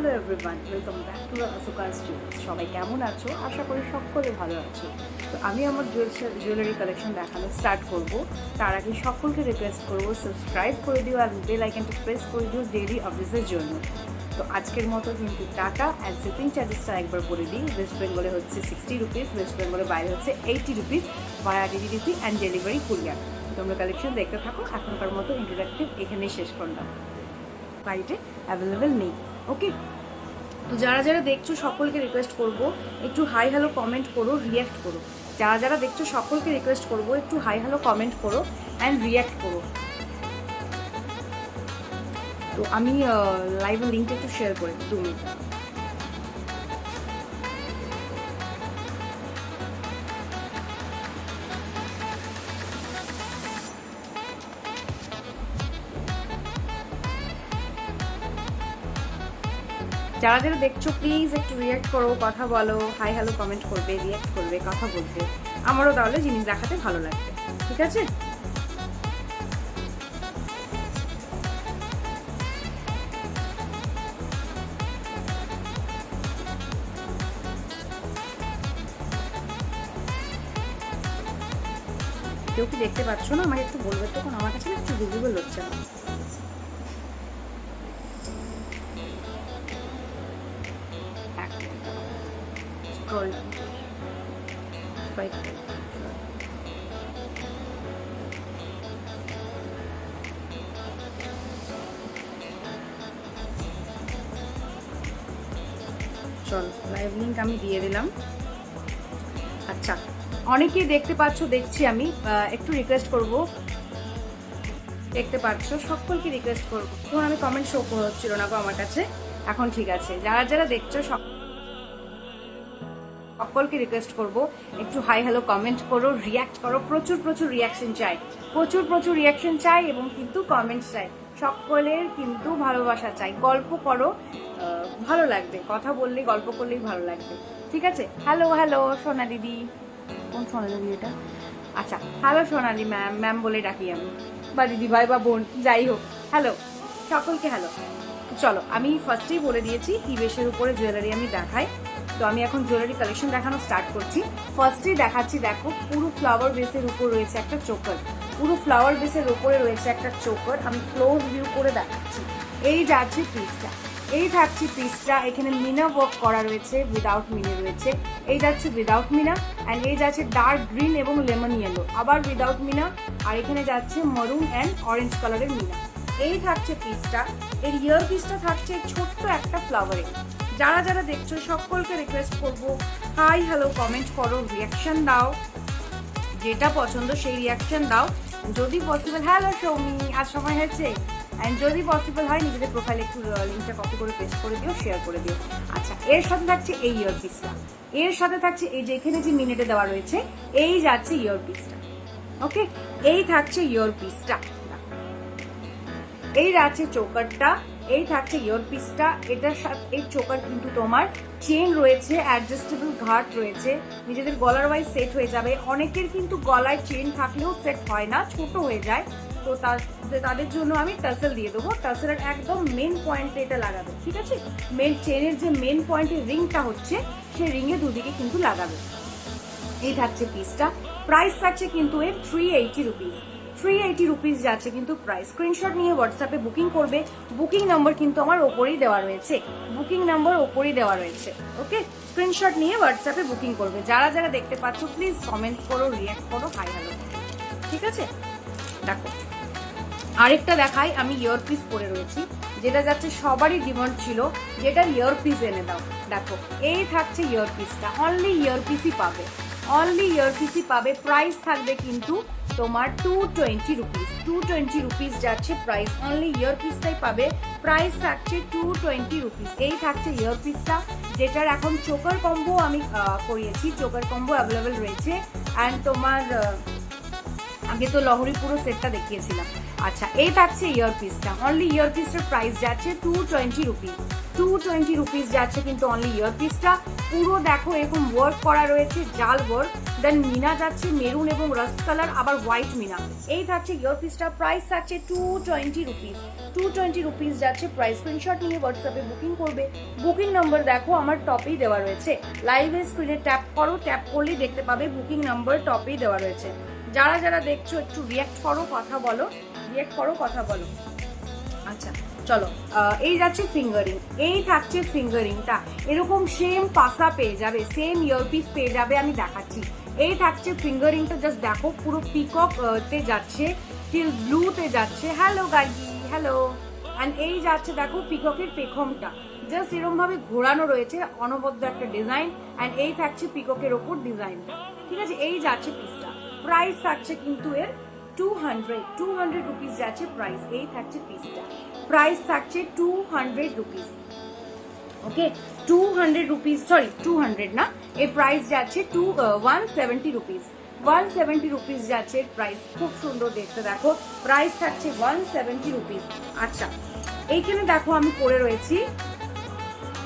Hello everyone, welcome back to Asukas jewellers. সবাই কেমন আছো? আশা করি সকলে ভালো আছো। তো আমি আমার জুয়েলারি কালেকশন দেখানো স্টার্ট করব। তার আগে সকলকে রিকোয়েস্ট করবো সাবস্ক্রাইব করে দিও আর বেল আইকনটা প্রেস করে দিও ডেইলি আপডেটসের জন্য। তো আজকের মতো কিন্তু টাটা অ্যান্ড শিপিং চার্জেসটা একবার বলে দিই। ওয়েস্ট বেঙ্গলে হচ্ছে 60 রুপিস, ওয়েস্ট বেঙ্গলের বাইরে হচ্ছে 80 rupees via DTDC and delivery courier. তোমরা কালেকশন দেখতে থাকো। এখনকার মতো ইন্ট্রোডাক্টিভ এখানেই শেষ করলাম, বাইরে অ্যাভেলেবেল নেই। ওকে, তো যারা যারা দেখছো সকলকে রিকোয়েস্ট করব একটু হাই হ্যালো কমেন্ট করো, রিয়্যাক্ট করো। যারা যারা দেখছো সকলকে রিকোয়েস্ট করব একটু হাই হ্যালো কমেন্ট করো অ্যান্ড রিয়্যাক্ট করো। তো আমি লাইভের লিঙ্কটা একটু শেয়ার করে 2 মিনিট। যারা যারা দেখছো প্লিজ একটু রিয়্যাক্ট করো, কথা বলো, হাই হ্যালো কমেন্ট করবে, রিয়্যাক্ট করবে, কথা বলবে। আমারও তাহলে জিনিস দেখাতে ভালো লাগবে। ঠিক আছে? কেউ কি দেখতে পাচ্ছ না? আমাকে একটু বলবে তখন, আমার কাছে না একটু ভিজিবল হচ্ছে না। স্ক্রল চল, লাইভ লিঙ্ক আমি দিয়ে দিলাম। আচ্ছা, অনেকেই দেখতে পাচ্ছ, দেখছি আমি। একটু রিকোয়েস্ট করব, দেখতে পাচ্ছ সকলকে রিকোয়েস্ট করবো। তখন আমি কমেন্ট শো হচ্ছিল না গো আমার কাছে। এখন ঠিক আছে, যারা যারা দেখছো সকলকে রিকোয়েস্ট করব একটু হাই হ্যালো কমেন্ট করো, রিয়্যাক্ট করো। প্রচুর প্রচুর রিয়াকশন চাই, প্রচুর প্রচুর রিয়াকশন চাই এবং কিন্তু কমেন্টস চাই। সকলের কিন্তু ভালোবাসা চাই। গল্প করো, ভালো লাগবে। কথা বললেই, গল্প করলেই ভালো লাগবে। ঠিক আছে? হ্যালো হ্যালো সোনা দিদি। কোন সোনা দিদি এটা? আচ্ছা, হ্যালো সোনালি ম্যাম, ম্যাম বলে ডাকি আমি, বা দিদি ভাই বা বোন, যাই হোক। হ্যালো সকলকে, হ্যালো। চলো, আমি ফার্স্টেই বলে দিয়েছি কি বেশের উপরে জুয়েলারি আমি দেখাই। তো আমি এখন জুয়েলারি কালেকশন দেখানো স্টার্ট করছি। ফার্স্টেই দেখাচ্ছি, দেখো পুরো ফ্লাওয়ার বেসের উপর রয়েছে একটা চোকার। পুরো ফ্লাওয়ার বেসের উপরে রয়েছে একটা চোকার। আমি ক্লোজ ভিউ করে দেখাচ্ছি। এই যাচ্ছে পিসটা, এই থাকছে পিসটা। এখানে মিনা ওয়ার্ক করা রয়েছে, উইদাউট মিনে রয়েছে। এই যাচ্ছে উইদাউট মিনা, অ্যান্ড এই যাচ্ছে ডার্ক গ্রিন এবং লেমন ইয়েলো, আবার উইদাউট মিনা। আর এখানে যাচ্ছে মারুন অ্যান্ড অরেঞ্জ কালারের মিনা। এই থাকছে পিসটা। এর ইয়ার পিসটা থাকছে ছোট্ট একটা ফ্লাওয়ারে। যারা যারা দেখছো সকলকে রিকোয়েস্ট করবো হাই হ্যালো কমেন্ট করো, রিয়াকশন দাও, যেটা পছন্দ সেই রিয়াকশন দাও। যদি পসিবল, হ্যালো সৌমি, আজ সময় হয়েছে। অ্যান্ড যদি পসিবল হয় নিজেদের প্রোফাইলে একটু লিঙ্কটা কপি করে পেস্ট করে দিও, শেয়ার করে দিও। আচ্ছা, এর সাথে থাকছে এই ইয়ার পিসটা, এর সাথে থাকছে এই যে এখানে যে মিনিটে দেওয়া রয়েছে, এই যাচ্ছে ইয়ার পিসটা। ওকে, এই থাকছে ইয়ার পিসটা, এই যাচ্ছে চোকারটা, এই থাকছে ইয়ার পিসটা। এটার সাথে এই চোকার কিন্তু তোমার চেন রয়েছে, অ্যাডজাস্টেবল ঘাট রয়েছে, নিজেদের গলার ওয়াইজ সেট হয়ে যাবে। অনেকের কিন্তু গলায় চেন থাকলেও সেট হয় না, ছোট হয়ে যায়। তো তাদের জন্য আমি টাসেল দিয়ে দেবো। টাসেলের একদম মেন পয়েন্টে এটা লাগাবে। ঠিক আছে? মেন চেনের যে মেন পয়েন্টের রিংটা হচ্ছে, সেই রিংয়ে দুদিকে কিন্তু লাগাবে। এই থাকছে পিসটা। প্রাইস থাকছে কিন্তু এর 380 রুপিস। 380 রুপিস যাচ্ছে কিন্তু প্রাইস। স্ক্রিনশট নিয়ে হোয়াটসঅ্যাপে বুকিং করবে। বুকিং নাম্বার কিন্তু আমার ওপরেই দেওয়া রয়েছে, বুকিং নাম্বার ওপরেই দেওয়া রয়েছে। ওকে, স্ক্রিনশট নিয়ে হোয়াটসঅ্যাপে বুকিং করবে। যারা যারা দেখতে পাচ্ছ প্লিজ কমেন্ট করো, রিয়াক্ট করো, হাই হ্যালো। ঠিক আছে? দেখো, আরেকটা দেখাই। আমি ইয়ার পিস পরে রয়েছি, যেটা যাচ্ছে সবারই ডিমান্ড ছিল, যেটা ইয়ার পিস এনে দাও। দেখো, এই থাকছে ইয়ার পিসটা। অনলি ইয়ার পিসই পাবে, অনলি ইয়ার পিসই পাবে। প্রাইস থাকবে কিন্তু তোমার 220 রুপিস। 220 রুপিস যাচ্ছে প্রাইস, অনলি ইয়ার পিসটাই পাবে। প্রাইস থাকছে 220 রুপিস। এই থাকছে ইয়ার পিসটা, যেটার এখন চোকার কম্বো আমি করিয়েছি। চোকার কম্বো অ্যাভেলেবেল রয়েছে। অ্যান্ড তোমার আগে তো লহরি পুরো সেটটা দেখিয়েছিলাম। আচ্ছা, এই থাকছে ইয়ার পিসটা। অনলি ইয়ার পিসটার প্রাইস যাচ্ছে 220 রুপিস। 220 রুপিস যাচ্ছে কিন্তু অনলি ইয়ারপিসটা। পুরো দেখো এরকম ওয়ার্ক করা রয়েছে, জাল ওয়ার্ক, দেন মিনা যাচ্ছে মেরুন এবং রাস্ট কালার, আবার হোয়াইট মিনা। এই থাকছে ইয়ারপিসটা, প্রাইস থাকছে 220 রুপিস। 220 রুপিস যাচ্ছে প্রাইস। স্ক্রিনশট নিয়ে হোয়াটসঅ্যাপে বুকিং করবে। বুকিং নাম্বার দেখো আমার টপেই দেওয়া রয়েছে, লাইভে স্ক্রিনে ট্যাপ করো, ট্যাপ করলেই দেখতে পাবে বুকিং নাম্বার টপেই দেওয়া রয়েছে। যারা যারা দেখছো একটু রিয়াক্ট করো, কথা বলো, রিয়াক্ট করো, কথা বলো। আচ্ছা চলো, এই যাচ্ছে ফিঙ্গারিং। এই থাকছে ফিঙ্গারিংটা, এরকম সেম পাসা পেয়ে যাবে, সেম ইয়ারপিস পেয়ে যাবে, আমি দেখাচ্ছি। এই থাকছে ফিঙ্গারিংটা, জাস্ট দেখো পুরো পিকক তে যাচ্ছে, টিল ব্লুতে যাচ্ছে। Hello গাইজি, hello. অ্যান্ড এই যাচ্ছে দেখো পিককের পেখমটা, জাস্ট এরকম ভাবে ঘোরানো রয়েছে, অনবদ্য একটা ডিজাইন। অ্যান্ড এই থাকছে পিককের ওপর ডিজাইনটা, ঠিক আছে। এই যাচ্ছে পিসটা, প্রাইস থাকছে কিন্তু এর 200 রুপিস যাচ্ছে প্রাইস। এই থাকছে পিসটা, প্রাইস থাকছে 200 রুপিস। ওকে 200 রুপিস, সরি 200 না, এর প্রাইস যাচ্ছে 170 রুপিস। 170 রুপিস যাচ্ছে প্রাইস, খুব সুন্দর দেখতে, দেখো প্রাইস থাকছে 170 রুপিস। আচ্ছা এইখানে দেখো আমি পরে রয়েছি,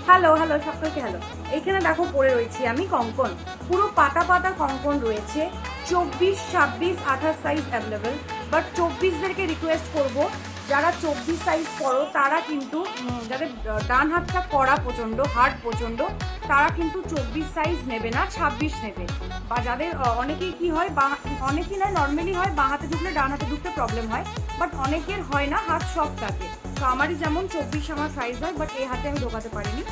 হ্যালো হ্যালো সকলকে হ্যালো। এইখানে দেখো পরে রয়েছি আমি কঙ্কন, পুরো পাতা পাতা কঙ্কন রয়েছে, 24, 26, 28 সাইজ অ্যাভেলেবেল। বাট 24দেরকে রিকোয়েস্ট করব, যারা 24 সাইজ পরো তারা কিন্তু, যাদের ডান হাতটা কড়া প্রচন্ড, হার্ড প্রচন্ড, তারা কিন্তু 24 সাইজ নেবে না, 26 নেবে। বা যাদের অনেকেই কি হয়, অনেকেই নয় নর্মালি হয়, বাঁ হাতে ঢুকলে ডান হাতে ঢুকতে প্রবলেম হয়, বাট অনেকের হয় না, হাত সফট থাকে। তো আমারই যেমন 24 আমার সাইজ হয়, বাট এই হাতে আমি ঢোকাতে পারিনি।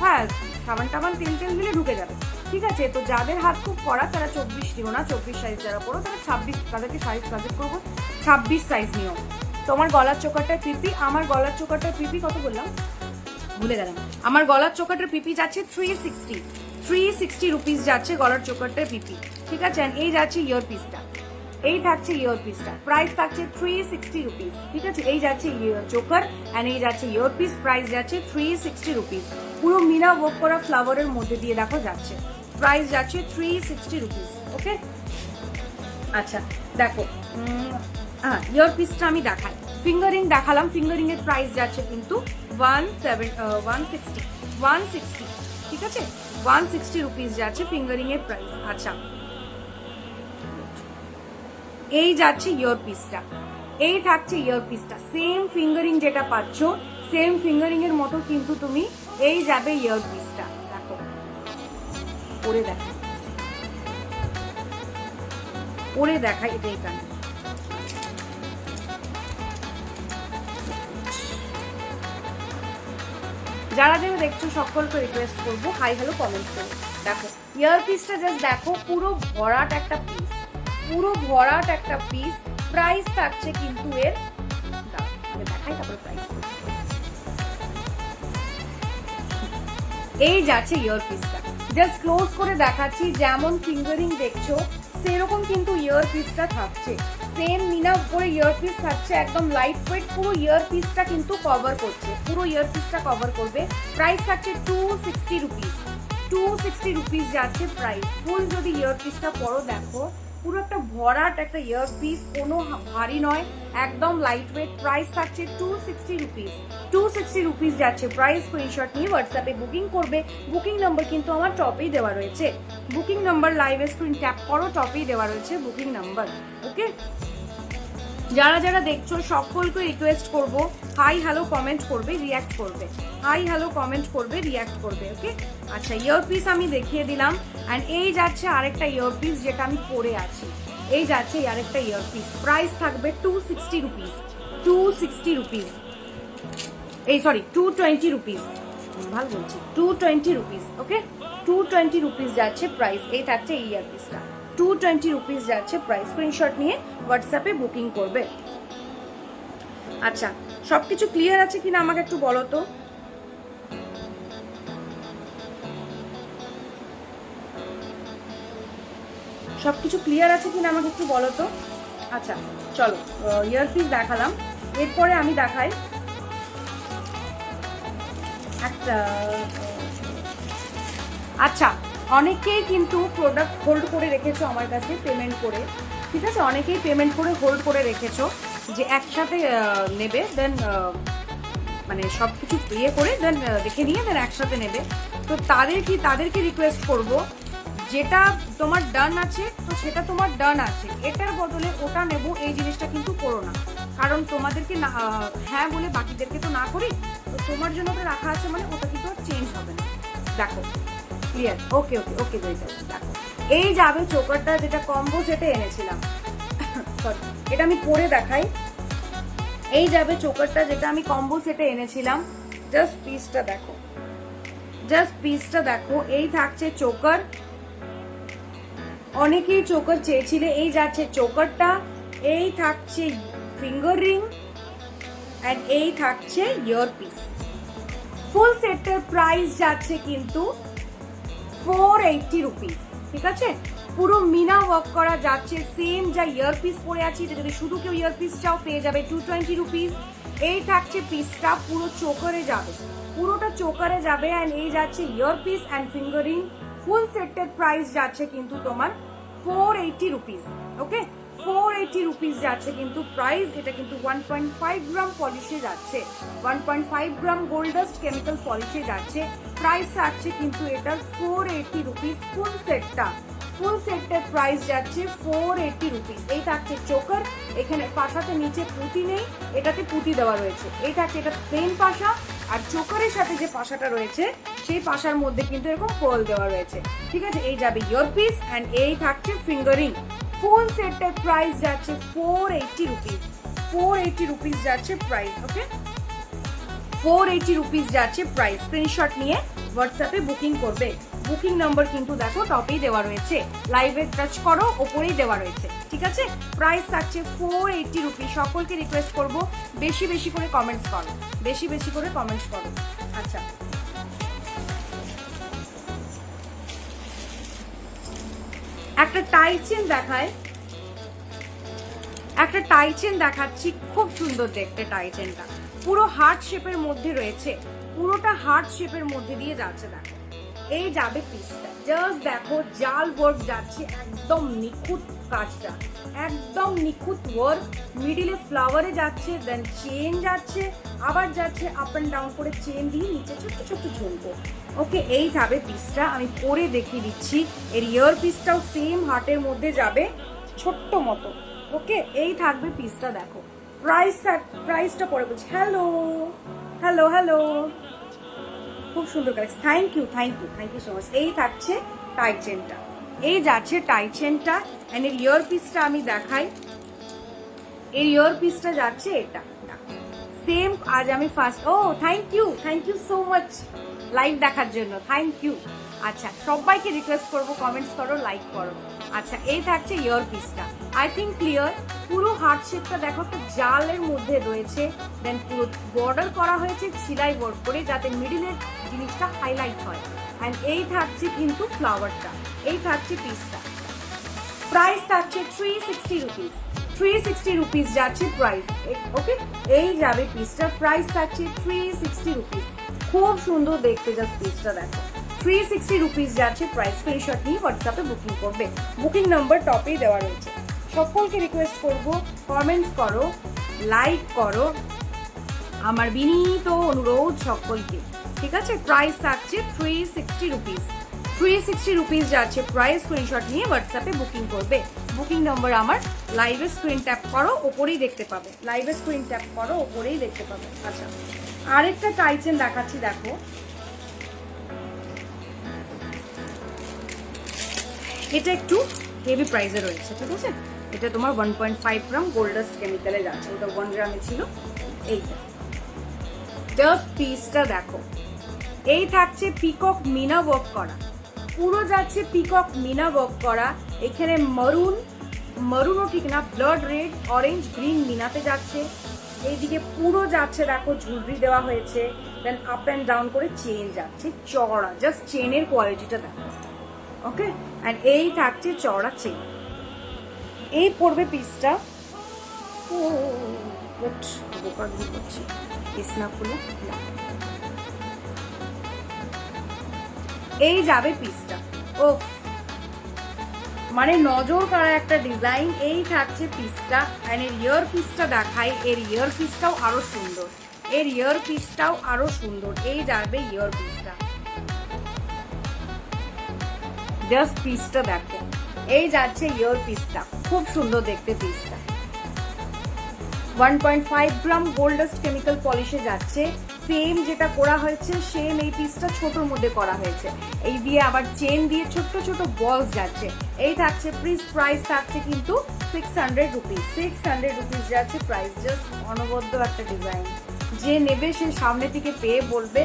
হ্যাঁ সাবান টাবান তেল তেল দিলে ঢুকে যাবে, ঠিক আছে। তো যাদের হাত খুব কড়া তারা 24 নিও না, 24 সাইজ যারা পড়ো তারা 26, তাদেরকে সাইজ সাজেস্ট করবো 26 সাইজ নিও। তোমার গলার চোকাটার পিপি, আমার গলার চোকাটার পিপি কত বললাম ভুলে গেলাম। আমার গলার চোকাটার পিপি যাচ্ছে 360 রুপিস যাচ্ছে গলার চোকাটার পিপি, ঠিক আছে। এই যাচ্ছে ইয়ার পিসটা, এই থাকছে ইয়ার পিসটা, প্রাইস থাকছে 360 রুপিস, ঠিক আছে। এই যাচ্ছে চোকার অ্যান্ড এই যাচ্ছে ইয়ার পিস, প্রাইস যাচ্ছে 360 রুপিস। পুরো মিনা ওয়ার্ক করা ফ্লাওয়ারের মধ্যে দিয়ে দেখো যাচ্ছে, প্রাইস যাচ্ছে 360 রুপিস। ওকে আচ্ছা দেখো, হ্যাঁ ইয়ার পিসটা আমি দেখাই, ফিঙ্গারিং দেখালাম, ফিঙ্গারিং এর প্রাইস যাচ্ছে কিন্তু 160, ঠিক আছে। 160 রুপিস যাচ্ছে ফিঙ্গারিং এর প্রাইস। আচ্ছা এই যাচ্ছে ইয়ার পিসটা, এই থাকছে ইয়ার পিসটা, সেম ফিঙ্গারিং যেটা পাচ্ছ সেম ফিঙ্গারিং এর মতো কিন্তু তুমি এই যাবে ইয়ার পিসটা। দেখো পরে দেখা, পরে দেখা, এটাই কানে। যারা যারা দেখছো সকলকে রিকোয়েস্ট করবো হাই হ্যালো কমেন্ট করো। দেখো ইয়ার পিসটা জাস্ট দেখো, পুরো ভরাট একটা পিস, পুরো ভরাট একটা পিস। প্রাইস থাকছে কিন্তু এর, দেখাই তারপরে প্রাইস। এই যাচ্ছে ইয়ার পিসটা, জাস্ট ক্লোজ করে দেখাচ্ছি, যেমন ফিঙ্গারিং দেখছো সেরকম কিন্তু ইয়ার পিসটা থাকছে, সেম মিনা উপরে ইয়ার পিস থাকছে, একদম লাইট ওয়েট, পুরো ইয়ার পিসটা কিন্তু কভার করছে, পুরো ইয়ার পিসটা কভার করবে। প্রাইস থাকছে 260 রুপিস, 260 রুপিস যাচ্ছে প্রাইস। ফুল যদি ইয়ার পিসটা পরো দেখো, পুরো একটা ভরাট একটা ইয়ার পিস, কোনো ভারী নয়, একদম লাইট ওয়েট। প্রাইস থাকছে 260 রুপিস, 260 রুপিস যাচ্ছে প্রাইস। স্ক্রিনশট নিয়ে হোয়াটসঅ্যাপে বুকিং করবে। বুকিং নাম্বার কিন্তু আমার টপেই দেওয়া রয়েছে, booking number live screen tap করো, টপেই দেওয়া রয়েছে বুকিং নাম্বার। ওকে যারা যারা দেখছো সকলকে রিকোয়েস্ট করব, হাই হ্যালো কমেন্ট করবে, রিয়াক্ট করবে, হাই হ্যালো কমেন্ট করবে, রিয়াক্ট করবে। ওকে আচ্ছা ইয়ার পিস আমি দেখিয়ে দিলাম। অ্যান্ড এই যাচ্ছে আরেকটা ইয়ার পিস যেটা আমি পরে আছি, এই যাচ্ছে আরেকটা ইয়ার পিস, প্রাইস থাকবে 260 রুপিস, 260 রুপিস, এই সরি 220 রুপিস, ভালো বলছি 220 রুপিস। ওকে 220 রুপিস যাচ্ছে প্রাইস। এই থাকছে এই ইয়ার পিসটা, 220 রুপিস যাচ্ছে প্রাইস। স্ক্রিনশট নিয়ে হোয়াটসঅ্যাপে বুকিং করবে। আচ্ছা সবকিছু ক্লিয়ার আছে কিনা আমাকে একটু বলো তো। সবকিছু ক্লিয়ার আছে কিনা আমাকে একটু বলো তো। আচ্ছা চলো ইয়ার পিস দেখালাম, এরপরে আমি দেখাই একটা। আচ্ছা অনেকেই কিন্তু প্রোডাক্ট হোল্ড করে রেখেছো আমার কাছে পেমেন্ট করে, ঠিক আছে, অনেকেই পেমেন্ট করে হোল্ড করে রেখেছো যে একসাথে নেবে, দেন মানে সব কিছু ইয়ে করে দেন দেখে নিয়ে দেন একসাথে নেবে। তো তাদেরকে রিকোয়েস্ট করব, যেটা তোমার ডান আছে তো সেটা তোমার ডান আছে, এটার বদলে ওটা নেব এই জিনিসটা কিন্তু করো না। কারণ তোমাদেরকে না হ্যাঁ বলে বাকিদেরকে তো না করি, তো তোমার জন্য ওটা রাখা আছে মানে ওটা কিন্তু আর চেঞ্জ হবে না। দেখো ক্লিয়ার? ওকে ওকে ওকে দেখো এই যাবে চোকারটা, যেটা কম্বো সেটে এনেছিলাম সরি এটা আমি পরে দেখাই। এই যাবে চোকারটা যেটা আমি কম্বো সেটে এনেছিলাম, জাস্ট পিসটা দেখো, জাস্ট পিসটা দেখো। এই থাকছে চোকার, অনেকেই চোকার চেয়েছিলে, এই যাচ্ছে চোকারটা, এই থাকছে ফিঙ্গার রিং এন্ড এই থাকছে ইয়ারপিস। ফুল সেটের প্রাইস যাচ্ছে কিন্তু 480 রুপিস, ঠিক আছে? পুরো মিনা ওয়ার্ক করা যাচ্ছে, সেম যা ইয়ারপিস পরে আছি, যদি শুধু কেউ ইয়ারপিস চাও পেয়ে যাবে 220 রুপিস। এই থাকছে পিসটা, পুরো চোকারে যাবে, পুরোটা চোকারে যাবে অ্যান্ড এই যাচ্ছে ইয়ারপিস অ্যান্ড ফিঙ্গারিং। ফুল সেটের প্রাইস যাচ্ছে কিন্তু তোমার 480 রুপিস, ওকে? 480 রুপিস যাচ্ছে কিন্তু প্রাইস। এটা কিন্তু 1.5 গ্রাম পলিশে যাচ্ছে, 1.5 গ্রাম গোল্ড ডাস্ট কেমিক্যাল পলিশে যাচ্ছে। প্রাইস থাকছে কিন্তু এটা 480 রুপিস ফুল সেটটা। ফুল সেটের প্রাইস যাচ্ছে 480 রুপিস। এই থাকছে চোকার, এখানে পাশাতে নিচে পুঁতি নেই, এটাতে পুঁতি দেওয়া রয়েছে। এই থাকছে এটা প্লেন পাশা, আর চোকারের সাথে যে পাশাটা রয়েছে সেই পাশার মধ্যে কিন্তু এরকম পার্ল দেওয়া রয়েছে, ঠিক আছে? এই যাবে ইয়ারপিস অ্যান্ড এই থাকছে ফিঙ্গারিং। ফুল সেটের প্রাইস যাচ্ছে 480 রুপিস, 480 রুপিস যাচ্ছে প্রাইস, ওকে? 480 রুপিস যাচ্ছে প্রাইস। স্ক্রিনশট নিয়ে হোয়াটসঅ্যাপে বুকিং করবে। বুকিং নাম্বার কিন্তু দেখো টপেই দেওয়া রয়েছে, লাইভে টাচ করো ওপরেই দেওয়া রয়েছে, ঠিক আছে? প্রাইস থাকছে 480 রুপিস। সকলকে রিকোয়েস্ট করব বেশি বেশি করে কমেন্টস করো, বেশি বেশি করে কমেন্টস করো। আচ্ছা, একটা টাই চেন দেখায়, একটা টাই চেন দেখাচ্ছি, খুব সুন্দর দেখতে টাই চেনটা, পুরো হার্ট শেপের মধ্যে রয়েছে, পুরোটা হার্ট শেপের মধ্যে দিয়ে যাচ্ছে। দেখো এই যাবে পিসটা, জাস্ট দেখো জাল ওয়ার্ক যাচ্ছে, একদম নিখুঁত কাজটা, একদম নিখুঁত ওয়ার্ক। মিডিলে ফ্লাওয়ারে যাচ্ছে, দেন চেন যাচ্ছে, আবার যাচ্ছে আপ অ্যান্ড ডাউন করে চেন দিয়ে নিচে ছোট্ট ছোট্ট ঝুমকো, ওকে? এই যাবে পিসটা, আমি পরে দেখিয়ে দিচ্ছি। এর ইয়ার পিসটাও সেম হার্টের মধ্যে যাবে, ছোট্ট মতো, ওকে? এই থাকবে পিসটা, দেখো প্রাইসটা পরে বলছি। হ্যালো হ্যালো হ্যালো, খুব সুন্দর collection, thank you so much. এই থাকছে টাই চেনটা, এই যাচ্ছে টাই চেনটা অ্যান্ড এর ইয়ার পিসটা আমি দেখাই। এর ইয়ার পিসটা যাচ্ছে এটা সেম। আজ আমি ফার্স্ট, ও thank you so much live দেখার জন্য, থ্যাংক ইউ। আচ্ছা, সবাইকে রিকোয়েস্ট করবো কমেন্টস করো, লাইক করো। আচ্ছা, এই থাকছে ইয়ার পিসটা, আই থিঙ্ক ক্লিয়ার। পুরো হার্ট শেপটা দেখো একটা জালের মধ্যে রয়েছে, দেন পুরো বর্ডার করা হয়েছে সিলাই ওয়ার্ক করে, যাতে মিডিলের জিনিসটা হাইলাইট হয়। অ্যান্ড এই থাকছে কিন্তু ফ্লাওয়ারটা, এই থাকছে পিসটা। প্রাইস থাকছে 360 রুপিস, 360 রুপিস যাচ্ছে প্রাইস, ওকে? এই যাবে পিসটা, প্রাইস থাকছে 360 রুপিস। খুব সুন্দর দেখতে জাস্ট পিসটা দেখো, 360 রুপিস যাচ্ছে প্রাইস। স্ক্রিনশট নিয়ে হোয়াটসঅ্যাপে বুকিং করবে। বুকিং নাম্বার টপেই দেওয়া রয়েছে। সকলকে রিকোয়েস্ট করব কমেন্টস করো, লাইক করো, আমার বিনীত অনুরোধ সকলকে, ঠিক আছে? প্রাইস থাকছে 360 রুপিস, 360 রুপিস যাচ্ছে প্রাইস। স্ক্রিনশট নিয়ে হোয়াটসঅ্যাপে বুকিং করবে। বুকিং নম্বর আমার লাইভে স্ক্রিন ট্যাপ করো, ওপরেই দেখতে পাবে, লাইভে স্ক্রিন ট্যাপ করো, ওপরেই দেখতে পাবে। আচ্ছা, আরেকটা টাই চেন দেখাচ্ছি, দেখো এটা একটু হেভি প্রাইসে রয়েছে, ঠিক আছে? এটা তোমার 1.5 গ্রাম গোল্ড ডাস্ট কেমিক্যালে যাচ্ছে, ওটা 1 গ্রামে ছিল। এইটা জাস্ট পিসটা দেখো, এই থাকছে পিকক মিনা ওয়ার্ক করা, পুরো যাচ্ছে পিকক মিনা ওয়ার্ক করা। এখানে মরুনও ঠিক না, ব্লাড রেড, অরেঞ্জ, গ্রিন মিনাতে যাচ্ছে। এইদিকে পুরো যাচ্ছে দেখো ঝুলরি দেওয়া হয়েছে, দেন আপ অ্যান্ড ডাউন করে চেন যাচ্ছে চড়া, জাস্ট চেনের কোয়ালিটিটা দেখো, ওকে? অ্যান্ড এই থাকছে চড়া চেন। এই পড়বে পিসটা, বোকার ভুল করছি, পিস না খুলে এই যাবে পিসটা, ও মানে নজর কাড়া একটা ডিজাইন। এই থাকছে পিসটা, অ্যান্ড এর ইয়ার পিসটা দেখাই, এর ইয়ার পিসটাও আরো সুন্দর। এর ইয়ার পিসটাও আরো সুন্দর, এই যাবে ইয়ার পিসটা, জাস্ট পিসটা দেখো, এই যাচ্ছে ইয়ার পিসটা, খুব সুন্দর দেখতে পিসটা। 1.5 গ্রাম গোল্ড ডাস্ট কেমিক্যাল পলিশে যাচ্ছে, সেম যেটা করা হয়েছে সেম এই পিসটা ছোটর মধ্যে করা হয়েছে, এই দিয়ে আবার চেন দিয়ে ছোট্ট ছোট বলস যাচ্ছে। এই থাকছে প্রাইস থাকছে কিন্তু 600 রুপিস, 600 রুপিস যাচ্ছে প্রাইস। জাস্ট অনবদ্য একটা ডিজাইন, যে নেবে সে সামনে থেকে পেয়ে বলবে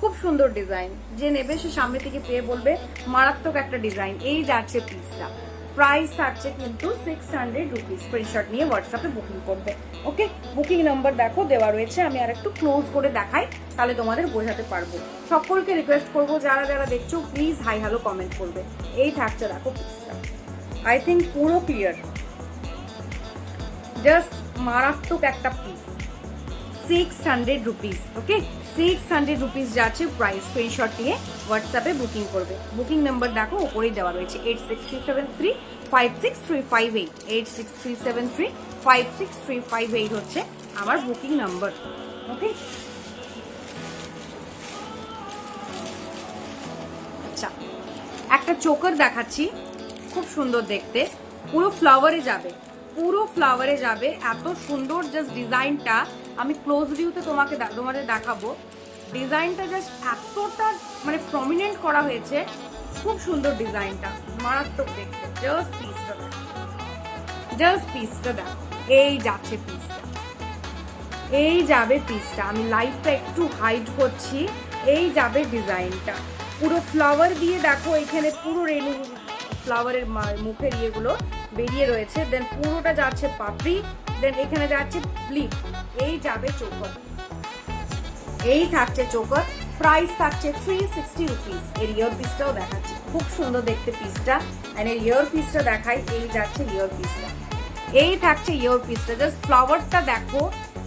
খুব সুন্দর ডিজাইন, যে নেবে সে সামনে থেকে পেয়ে বলবে মারাত্মক একটা ডিজাইন। এই যাচ্ছে পিসটা, প্রাইস থাকছে কিন্তু 600 রুপিস। স্ক্রিনশট নিয়ে হোয়াটসঅ্যাপে বুকিং করবে। ওকে, বুকিং নাম্বার দেখো দেওয়া রয়েছে, আমি আর একটু ক্লোজ করে দেখাই তাহলে তোমাদের বোঝাতে পারবো। সকলকে রিকোয়েস্ট করবো যারা যারা দেখছো প্লিজ হাই হ্যালো কমেন্ট করবে। এই থাকছে দেখো পিসটা, আই থিঙ্ক পুরো ক্লিয়ার, জাস্ট মারাত্মক একটা পিস, 600 রুপিস। ওকে, 600 রুপিস যাচ্ছে প্রাইস। স্ক্রিনশট নিয়ে হোয়াটসঅ্যাপে বুকিং করবে। বুকিং নাম্বার দেখো ওপরেই দেওয়া রয়েছে 8637356358, 8637356358 হচ্ছে আমার বুকিং নাম্বার। ওকে, আচ্ছা একটা চোকার দেখাচ্ছি, খুব সুন্দর দেখতে, পুরো ফ্লাওয়ারে যাবে, পুরো ফ্লাওয়ারে যাবে, এত সুন্দর জাস্ট ডিজাইনটা। আমি ক্লোজ ভিউতে তোমাদের দেখাবো ডিজাইনটা, জাস্ট এতটা মানে প্রমিনেন্ট করা হয়েছে, খুব সুন্দর ডিজাইনটা, মারাত্মক দেখতে। জাস্ট পিসটা দেখো, জাস্ট পিসটা দেখো, এই যাচ্ছে পিসটা, এই যাবে পিসটা। আমি লাইটটা একটু হাইড করছি, এই যাবে ডিজাইনটা, পুরো ফ্লাওয়ার দিয়ে দেখো, এখানে পুরো রেনু ফ্লাওয়ারের মুখের ইয়েগুলো বেরিয়ে রয়েছে, দেন পুরোটা যাচ্ছে পাপড়ি, দেন এখানে যাচ্ছে লিফ, এই যাবে চোকার, এই থাকছে চোকার। প্রাইস থাকছে 360 রুপিস। এর ইয়ার পিসটাও দেখাচ্ছি, খুব সুন্দর দেখতে পিসটা, এন্ড এর ইয়ার পিসটা দেখাই, এই যাচ্ছে ইয়ার পিসটা, এই থাকছে ইয়ার পিসটা। জাস্ট ফ্লাওয়ারটা দেখো,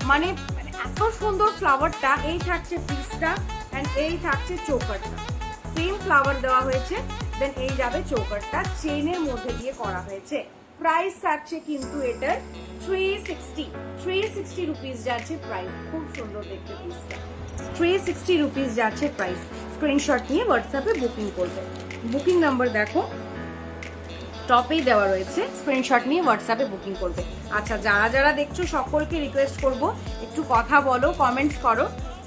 মানে এত সুন্দর ফ্লাওয়ারটা, এই থাকছে পিসটা, এন্ড এই থাকছে চোকারটা, সেম ফ্লাওয়ার দেওয়া হয়েছে, দেন এই যাবে চোকারটা, চেনের মধ্যে দিয়ে করা হয়েছে। প্রাইস থাকছে কিন্তু এটার 360 রুপিস যাচ্ছে প্রাইস। খুব সুন্দর দেখতে পিসটা, 360 রুপিস যাচ্ছে প্রাইস। স্ক্রিনশট নিয়ে হোয়াটসঅ্যাপে বুকিং করবে। বুকিং নাম্বার দেখো টপেই দেওয়া রয়েছে, স্ক্রিনশট নিয়ে হোয়াটসঅ্যাপে বুকিং করবে। আচ্ছা যারা যারা দেখছো সকলকে রিকোয়েস্ট করব একটু কথা বলো, কমেন্টস করো,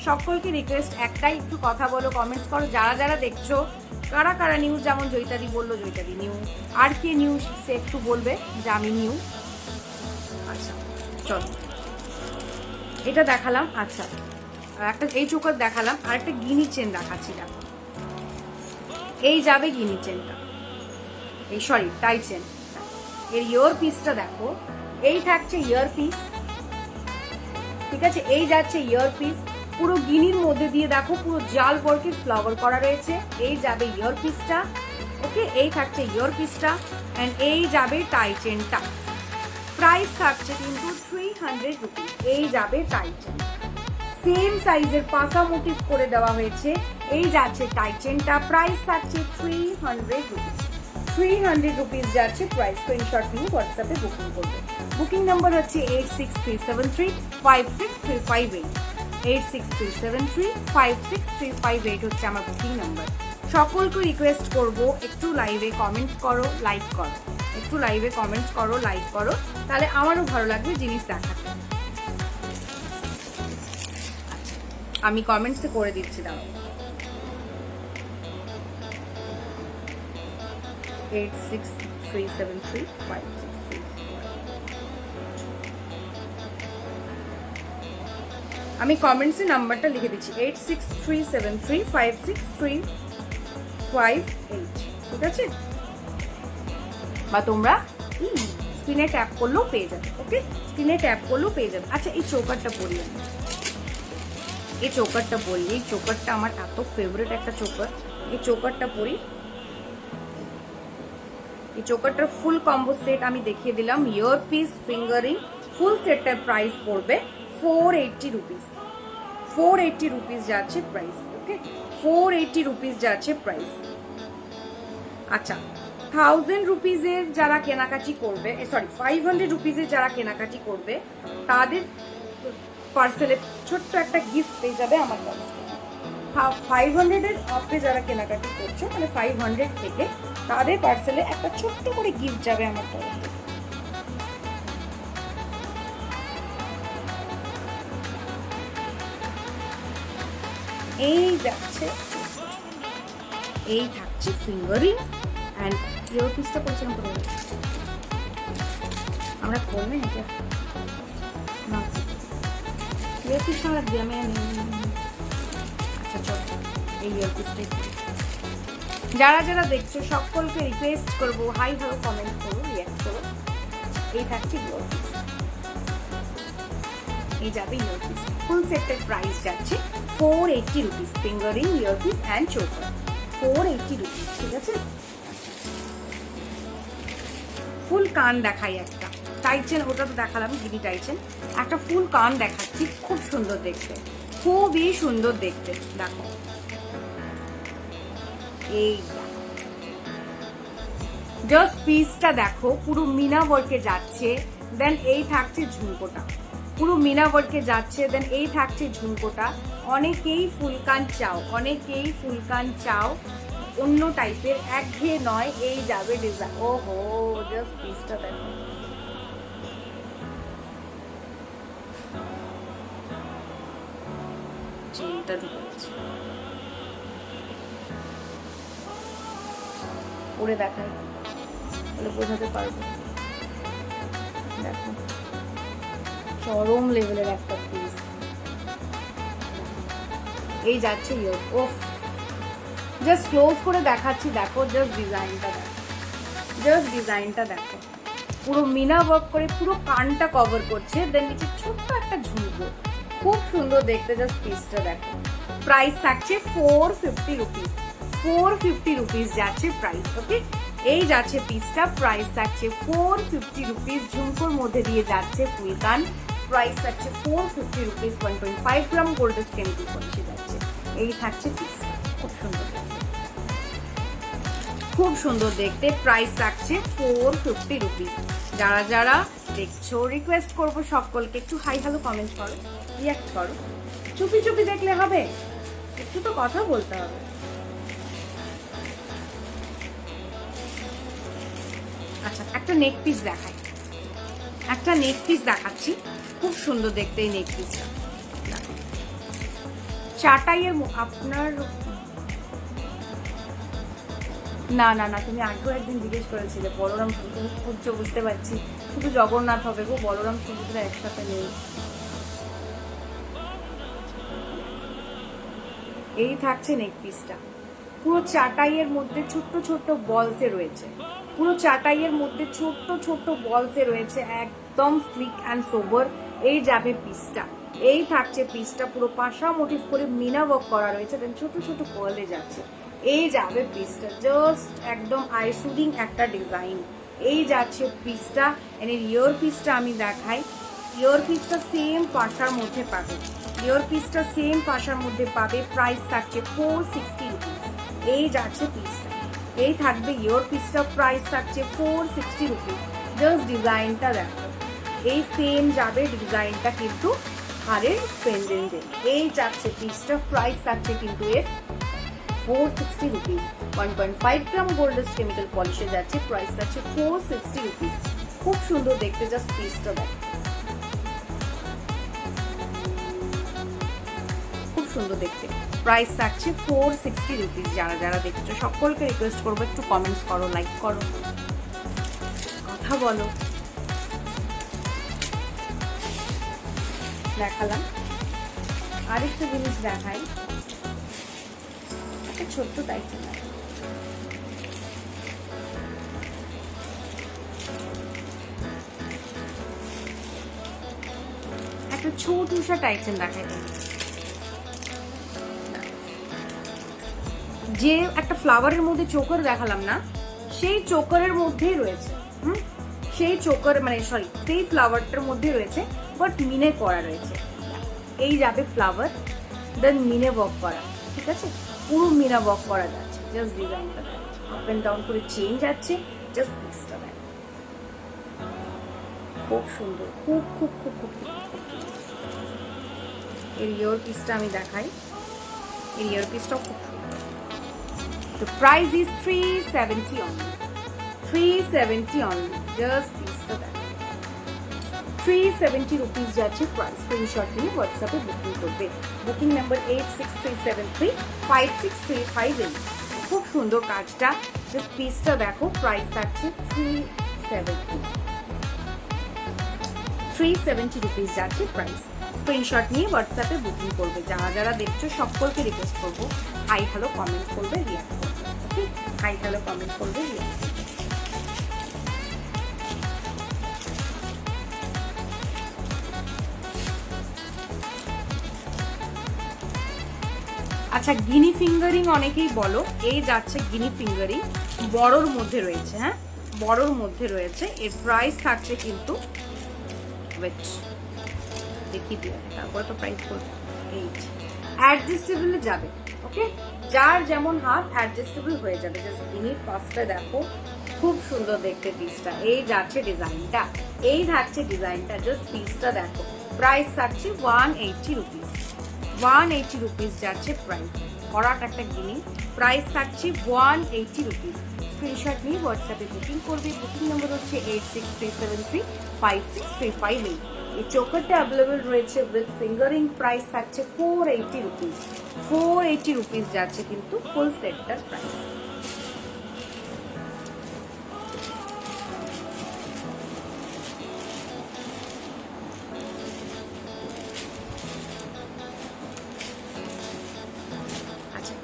সকলকে রিকোয়েস্ট একটাই, একটু কথা বলো, কমেন্টস করো। যারা যারা দেখছো কারা কারা নিউ, যেমন জয়িতাদি বললো জয়িতাদি নিউ, আর কে নিউ সে একটু বলবে যে আমি নিউ। আচ্ছা চলো, এটা দেখালাম, আচ্ছা একটা এই চোকার দেখালাম, আর একটা গিনি চেন দেখাচ্ছিলাম, এই যাবে গিনি চেনটা, এই সরি টাই চেন। এর ইয়ার পিসটা দেখো, এই থাকছে ইয়ার পিস, ঠিক আছে, এই যাচ্ছে ইয়ার পিস, পুরো গিনির মধ্যে দিয়ে দেখো পুরো জাল ওয়ার্কের ফ্লাওয়ার করা রয়েছে, এই যাবে ইয়ার পিসটা। ওকে, এই থাকছে ইয়ার পিসটা, এন্ড এই যাবে টাই চেনটা। প্রাইস থাকছে কিন্তু 300 রুপিস। এই যাবে টাই চেন, সেম সাইজের পাতা মোটিভ করে দেওয়া হয়েছে, এই যাচ্ছে টাই চেনটা। প্রাইস থাকছে 300 রুপিস, 300 রুপিস যাচ্ছে প্রাইস। স্ক্রিনশট নিয়ে হোয়াটসঅ্যাপে বুকিং করবে। বুকিং নাম্বার হচ্ছে 8637356358, 8637356358 হচ্ছে আমার বুকিং নাম্বার। সকলকে রিকোয়েস্ট করব একটু লাইভে কমেন্টস করো, লাইক করো, একটু লাইভে কমেন্টস করো, লাইক করো, তাহলে আমারও ভালো লাগবে জিনিস দেখাতে। আমি কমেন্টসে করে দিচ্ছি, দাঁড়াও। 8637356358, আমি কমেন্টসে নাম্বারটা লিখে দিচ্ছি 8637356358, ঠিক আছে, বা তোমরা স্ক্রিনে ট্যাপ করলেও পেয়ে যাবে। ওকে, স্ক্রিনে ট্যাপ করলেও পেয়ে যাবে। আচ্ছা এই চোকারটা পরি আমি, এই চোকারটা পরি, এই চোকারটা আমার এত ফেভারিট একটা চোকার, এই চোকারটা পরি। এই চোকারটার ফুল কম্বো সেট আমি দেখিয়ে দিলাম, ইয়ার পিস, ফিঙ্গারিং, ফুল সেটটার প্রাইস পড়বে 480 রুপিস, 480 রুপিস যাচ্ছে প্রাইস। ওকে, 480 রুপিস যাচ্ছে প্রাইস। আচ্ছা 1000 রুপিসের যারা কেনাকাটি করবে, সরি 500 রুপিসের যারা কেনাকাটি করবে, তাদের পার্সেলে ছোট্ট একটা গিফট পেয়ে যাবে আমার কাছ থেকে। 500-এর আপে যারা কেনাকাটি করছো, মানে 500 থেকে, তাদের পার্সেলে একটা ছোট্ট করে গিফট যাবে আমার তরফ থেকে। এই যাচ্ছে, এই থাকছে ফিঙ্গারিং অ্যান্ড ইয়ার পিসটা পরিচালনা করে আমরা করবেন এটা না ইয়ার পিস লাগবে আমি। আচ্ছা চলো, এই ইয়ার পিসটাই। যারা যারা দেখছো সকলকে রিকোয়েস্ট করবো, হাই ভালো কমেন্ট করো, রিয়াক্ট করো। এই থাকছে ইয়ার পিস, এই যাবে ইয়ার পিস। ফুল সেটের প্রাইস যাচ্ছে 480 rupees. Fingering, year piece and choker 480 rupees, ঠিক আছে। ফুল কান দেখাই একটা, টাইচেন ওটা তো দেখালাম, গিনি টাইচেন। একটা ফুল কান দেখাচ্ছি, খুব সুন্দর দেখতে, খুবই সুন্দর দেখতে। দেখো এই জাস্ট পিসটা দেখো, পুরো মিনা ওয়ার্কে যাচ্ছে। দেন এই থাকছে ঝুমকোটা, পুরো মিনা ওয়ার্কে যাচ্ছে। দেন এই থাকছে ঝুমকোটা। অনেকেই ফুলকান চাও, অনেকেই ফুলকান চাও, অন্য টাইপের, একঘেয়ে নয়। এই যাবে ডিজাইন। ও হো, জাস্ট পিসটা দেখো, চেনটা ঢুকে গেছে। পরে দেখাই, বলে বোঝাতে পারবো। দেখো চরম লেভেলের একটা পিস। এই যাচ্ছে ইয়োর। ওফ, জাস্ট ক্লোজ করে দেখাচ্ছি, দেখো জাস্ট ডিজাইনটা দেখো, জাস্ট ডিজাইনটা দেখো। পুরো মিনা ওয়ার্ক করে পুরো কানটা কভার করছে। দেন নিচে ছোট্ট একটা ঝুমকো, খুব সুন্দর দেখতে। জাস্ট পিসটা দেখো। প্রাইস থাকছে 450 রুপিস। 450 রুপিস যাচ্ছে প্রাইস। ওকে, এই যাচ্ছে পিসটা, প্রাইস থাকছে 450 রুপিস। ঝুমকোর মধ্যে দিয়ে যাচ্ছে ফুলকান, প্রাইস থাকছে 450 রুপিস। 1.5 গ্রাম গোল্ডেস কেমিক্যাল পলিশে যাচ্ছে। এই থাকছে পিসটা, খুব সুন্দর দেখতে, খুব সুন্দর দেখতে। প্রাইস থাকছে 450 রুপিস। যারা যারা দেখছো রিকোয়েস্ট করবো সকলকে একটু হাই হ্যালো কমেন্ট করো, রিয়াক্ট করো। চুপি চুপি দেখলে হবে, একটু তো কথা বলতে হবে। আচ্ছা, একটা নেক পিস দেখাই, একটা নেক পিস দেখাচ্ছি, খুব সুন্দর দেখতে এই নেক পিসটা। চাটাইয়ের আপনার না না না, তুমি আগেও একদিন জিজ্ঞেস করেছিলে বলরাম তুমি খুঁজছো, বুঝতে পারছি। শুধু জগন্নাথ হবে গো, বলরাম সমুদ্র একসাথে নেই। এই থাকছে নেক পিসটা, পুরো চাটাইয়ের মধ্যে ছোট্ট ছোট্ট বলসে রয়েছে, পুরো চাটাইয়ের মধ্যে ছোট্ট ছোট্ট বলসে রয়েছে, একদম স্লিক অ্যান্ড সোবার। এই যাবে পিসটা, এই থাকছে পিসটা, পুরো পাশা মোটিভ করে মিনা ওয়ার্ক করা রয়েছে। দেন ছোট ছোট পার্লে যাচ্ছে। এই যাবে পিসটা, জাস্ট একদম আই সুদিং একটা ডিজাইন। এই যাচ্ছে পিসটা। এর ইয়ার পিসটা আমি দেখাই। ইয়ার পিসটা সেম পাশার মধ্যে পাবে, ইয়ার পিসটা সেম পাশার মধ্যে পাবে। প্রাইস থাকছে 460 রুপিস। এই যাচ্ছে পিসটা, এই থাকবে ইয়ার পিসটা, প্রাইস থাকছে 460 রুপিস। জাস্ট ডিজাইনটা দেখো, এই সেম যাবে ডিজাইনটা কিন্তু হারের পেন্ডেন্টে। এই যাচ্ছে পিসটা, প্রাইস থাকছে কিন্তু এর 460 রুপিস। 1.5 গ্রাম গোল্ডেস কেমিক্যাল পলিশে যাচ্ছে, প্রাইস থাকছে 460 রুপিস। খুব সুন্দর দেখতে, জাস্ট পিসটা দেখো, খুব সুন্দর দেখতে। প্রাইস থাকছে 460 রুপিস। যারা যারা দেখছো সকলকে রিকোয়েস্ট করবো একটু কমেন্টস করো, লাইক করো, কথা বলো। দেখালাম, আরেকটা জিনিস দেখাই, একটা ছোট্ট টাইপের একটা ছোট টাইপের দেখাই। যে একটা ফ্লাওয়ারের মধ্যে চোকার দেখালাম না, সেই চোকারের মধ্যেই রয়েছে, সেই চোকার মানে সরি সেই ফ্লাওয়ারটার মধ্যে রয়েছে, বাট মিনে করা রয়েছে। এই যাবে ফ্লাওয়ার, দেন মিনে ওয়ার্ক করা, ঠিক আছে, পুরো মিনা ওয়ার্ক করা যাচ্ছে। জাস্ট ডিজাইনটা আপ এন্ড ডাউন করে চেঞ্জ যাচ্ছে। জাস্ট পিসটা দেখ, খুব সুন্দর, খুব খুব খুব খুব খুব এর ইয়ার পিসটা আমি দেখাই, এর ইয়ার পিসটাও খুব সুন্দর। The price is 370 only. 370 only. Just পিসটা দেখো, 370 রুপিস যাচ্ছে প্রাইস। স্ক্রিনশট নিয়ে হোয়াটসঅ্যাপে বুকিং করবে। Booking number 8637356358। খুব সুন্দর কাজটা, জাস্ট পিসটা দেখো। প্রাইস থাকছে 370 রুপিস যাচ্ছে প্রাইস। স্ক্রিনশট নিয়ে হোয়াটসঅ্যাপে বুকিং করবে। যারা যারা দেখছো সকলকে রিকোয়েস্ট করবো, হাই হ্যালো কমেন্ট করবে, রিয়াক্ট করবে। ওকে, হাই হ্যালো কমেন্ট করবে, রিয়াক্ট করবে। আচ্ছা, গিনি ফিঙ্গারিং অনেকেই বলো, এই যাচ্ছে গিনি ফিঙ্গারিং, বড়র মধ্যে রয়েছে। হ্যাঁ, বড়র মধ্যে রয়েছে। এর প্রাইস থাকছে কিন্তু, ওয়েট দেখি দিয়ে তারপরে তো প্রাইস করবো। এই অ্যাডজাস্টেবলে যাবে। ওকে, যার যেমন হাত অ্যাডজাস্টেবল হয়ে যাবে। জাস্ট গিনির পাঁচটা দেখো, খুব সুন্দর দেখতে পিসটা। এই যাচ্ছে ডিজাইনটা, এই থাকছে ডিজাইনটা। জাস্ট পিসটা দেখো। প্রাইস থাকছে 180 রুপিস। 180 রুপিস যাচ্ছে প্রাইস। ভরাট একটা গিনি, প্রাইস থাকছে 180 রুপিস। স্ক্রিনশট নিয়ে হোয়াটসঅ্যাপে বুকিং করবে। বুকিং নম্বর হচ্ছে 8637356358। এই চোকারটা অ্যাভেলেবল রয়েছে উইথ ফিঙ্গারিং। প্রাইস থাকছে 480 রুপিস। 480 রুপিস যাচ্ছে কিন্তু ফুল সেটটার প্রাইস।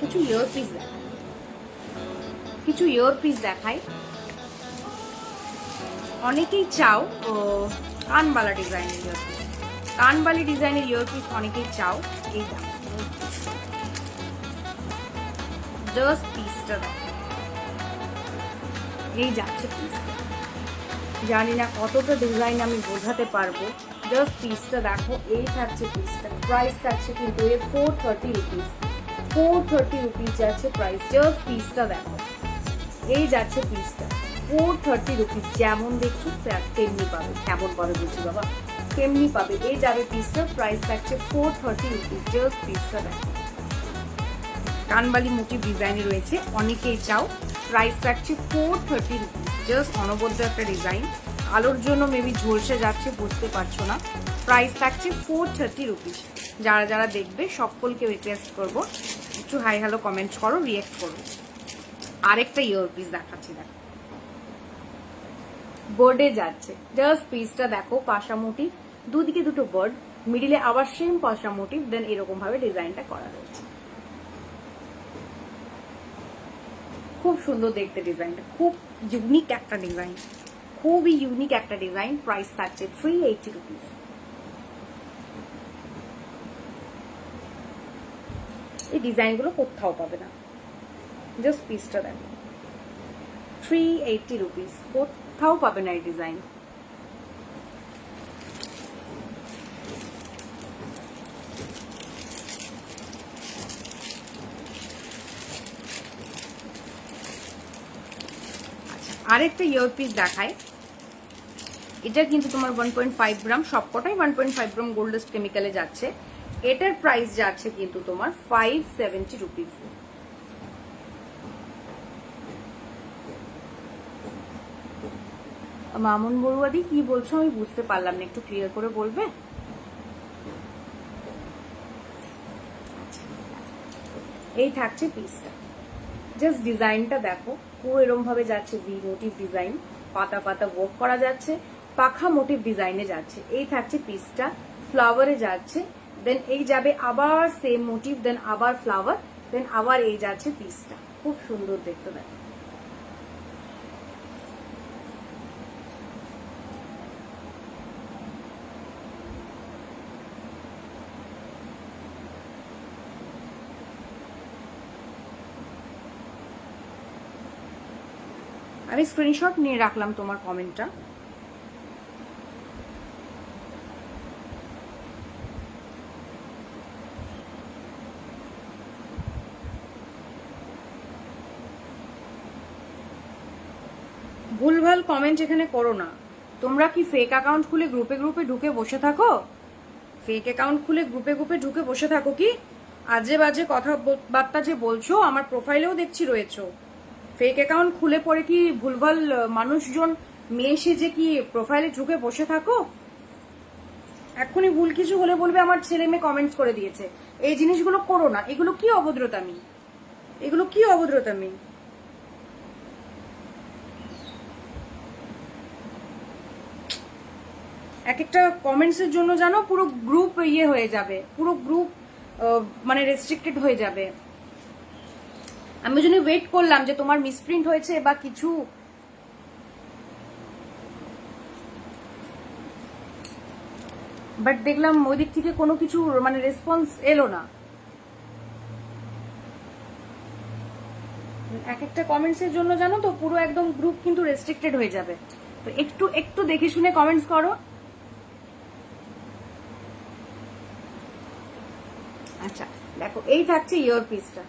কিছু ইয়ার পিস দেখাই, কিছু ইয়ার পিস দেখাই। অনেকেই চাও কানবালা ডিজাইনের ইয়ার পিস, কানবালি ডিজাইনের ইয়ার পিস অনেকেই চাও। এই দেখো, জাস্ট পিসটা দেখো। এই যাচ্ছে পিসটা, জানি না কতটা ডিজাইন আমি বোঝাতে পারবো। জাস্ট পিসটা দেখো। এই থাকছে পিসটা। প্রাইস থাকছে কিন্তু এর 430 রুপিস। 430 রুপিস যাচ্ছে প্রাইস। জাস্ট পিসটা দেখো। এই যাচ্ছে পিসটা 430 রুপিস। যেমন দেখছো তেমনি পাবে। কেমন পাবে বুঝি বাবা, তেমনি পাবে। এই যাবে পিসটা। প্রাইস থাকছে 430 রুপিস। জাস্ট পিসটা দেখো। কানবালি মোটিভ ডিজাইনে রয়েছে, অনেকেই চাও। প্রাইস থাকছে 430 রুপিস। জাস্ট অনবদ্য একটা ডিজাইন। আলোর জন্য মেবি ঝলসে যাচ্ছে, বুঝতে পারছো না। প্রাইস থাকছে 430 রুপিস। যারা যারা দেখবে সকলকে রিকোয়েস্ট করবো, একটু হাই হ্যালো কমেন্ট করো, রিয়েক্ট করো। আরেকটা ইয়ার পিস দেখাচ্ছি, দেখো বার্ডে যাচ্ছে। জাস্ট পিসটা দেখো। পাশা মোটিভ, দুদিকে দুটো বার্ড, মিডিলে আবার সেম পাশা মোটিভ, দেন এরকম ভাবে ডিজাইনটা করা রয়েছে। খুব সুন্দর দেখতে ডিজাইনটা, খুব ইউনিক একটা ডিজাইন, খুবই ইউনিক একটা ডিজাইন। প্রাইস থাকছে 380 রুপিস। এই ডিজাইনগুলো কোথাও পাবে না। জাস্ট পিসটা দেখো, 380 রুপিস। কোথাও পাবে না এই ডিজাইন। আরেকটা ইয়ার পিস দেখায়। এটা কিন্তু তোমার 1.5 গ্রাম, সবকটাই 1.5 গ্রাম গোল্ডেস্ট কেমিক্যালে যাচ্ছে। এটার প্রাইস যাচ্ছে কিন্তু তোমার 570 রুপিস। মামুন বড়ুয়াদি কি বলছো আমি বুঝতে পারলাম না, একটু ক্লিয়ার করে বলবে? এই থাকছে পিসটা। জাস্ট ডিজাইনটা দেখো, পুরো এরকম ভাবে যাচ্ছে। ভি মোটিভ ডিজাইন, পাতা পাতা ওয়ার্ক করা যাচ্ছে, পাখা মোটিভ ডিজাইনে যাচ্ছে। এই থাকছে পিসটা, ফ্লাওয়ারে যাচ্ছে। দেন এই যাবে আবার সেম মোটিভ, দেন আবার ফ্লাওয়ার, দেন আবার এই যাচ্ছে পিসটা। খুব সুন্দর দেখতে দেখো। আমি স্ক্রিনশট নিয়ে রাখলাম তোমার কমেন্টটা। ভুলভাল কমেন্ট এখানে করো না। তোমরা কি ফেক অ্যাকাউন্ট খুলে গ্রুপে গ্রুপে ঢুকে বসে থাকো? ফেক অ্যাকাউন্ট খুলে গ্রুপে গ্রুপে ঢুকে বসে থাকো কি? আজে বাজে কথাবার্তা যে বলছো, আমার প্রোফাইলেও দেখছি রয়েছো। ফেক অ্যাকাউন্ট খুলে পরে কি ভুলভাল মানুষজন মেয়ে সেজে কি প্রোফাইলে ঢুকে বসে থাকো? এক্ষুনি ভুল কিছু হলে বলবে আমার ছেলে মেয়ে কমেন্টস করে দিয়েছে। এই জিনিসগুলো করো না। এগুলো কি অভদ্রতামি, এগুলো কি অভদ্রতামি। এক একটা কমেন্টসের জন্য জানো পুরো গ্রুপ ইয়ে হয়ে যাবে, পুরো গ্রুপ মানে রেস্ট্রিক্টেড হয়ে যাবে। আমি ওই জন্য ওয়েট করলাম যে তোমার মিসপ্রিন্ট হয়েছে বা কিছু, বাট দেখলাম ওই দিক থেকে কোনো কিছু মানে রেসপন্স এলো না। এক একটা কমেন্টসের জন্য জানো তো পুরো একদম গ্রুপ কিন্তু রেস্ট্রিক্টেড হয়ে যাবে। তো একটু একটু দেখে শুনে কমেন্টস করো। আচ্ছা দেখো, এই থাকছে ইয়ার পিসটা।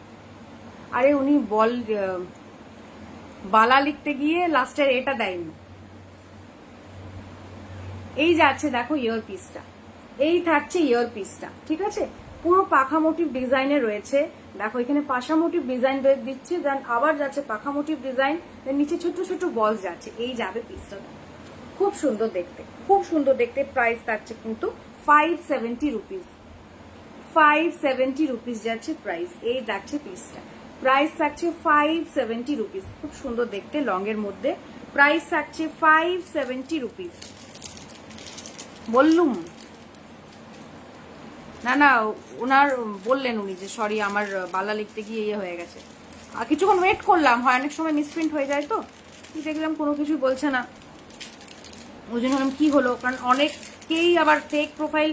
আরে উনি বালা লিখতে গিয়ে লাস্টের এটা দেয়নি। এই যাচ্ছে দেখো ইয়ার পিসটা, এই থাকছে ইয়ার পিসটা, ঠিক আছে? পুরো পাখা মোটিভ ডিজাইনে রয়েছে। দেখো এখানে পাশা মোটিভ ডিজাইন দিচ্ছে, দেন আবার যাচ্ছে পাখা মোটিভ ডিজাইন, দেন নিচে ছোট ছোট বলস যাচ্ছে। এই যাবে পিসটা, খুব সুন্দর দেখতে, খুব সুন্দর দেখতে। প্রাইস থাকছে কিন্তু 570 রুপিস, 570 রুপিস যাচ্ছে প্রাইস। এই যাচ্ছে পিসটা, প্রাইস থাকছে 570 রুপিস। খুব সুন্দর দেখতে লং এর মধ্যে, প্রাইস থাকছে 570 রুপিস। বললুম না না, ওনার বললেন উনি যে সরি আমার বালা লিখতে গিয়ে ইয়ে হয়ে গেছে। আর কিছুক্ষণ ওয়েট করলাম, হয় অনেক সময় মিসপ্রিন্ট হয়ে যায়, তো দেখলাম কোনো কিছু বলছে না, ওই জন্য কি হলো। কারণ অনেকেই আবার ফেক প্রোফাইল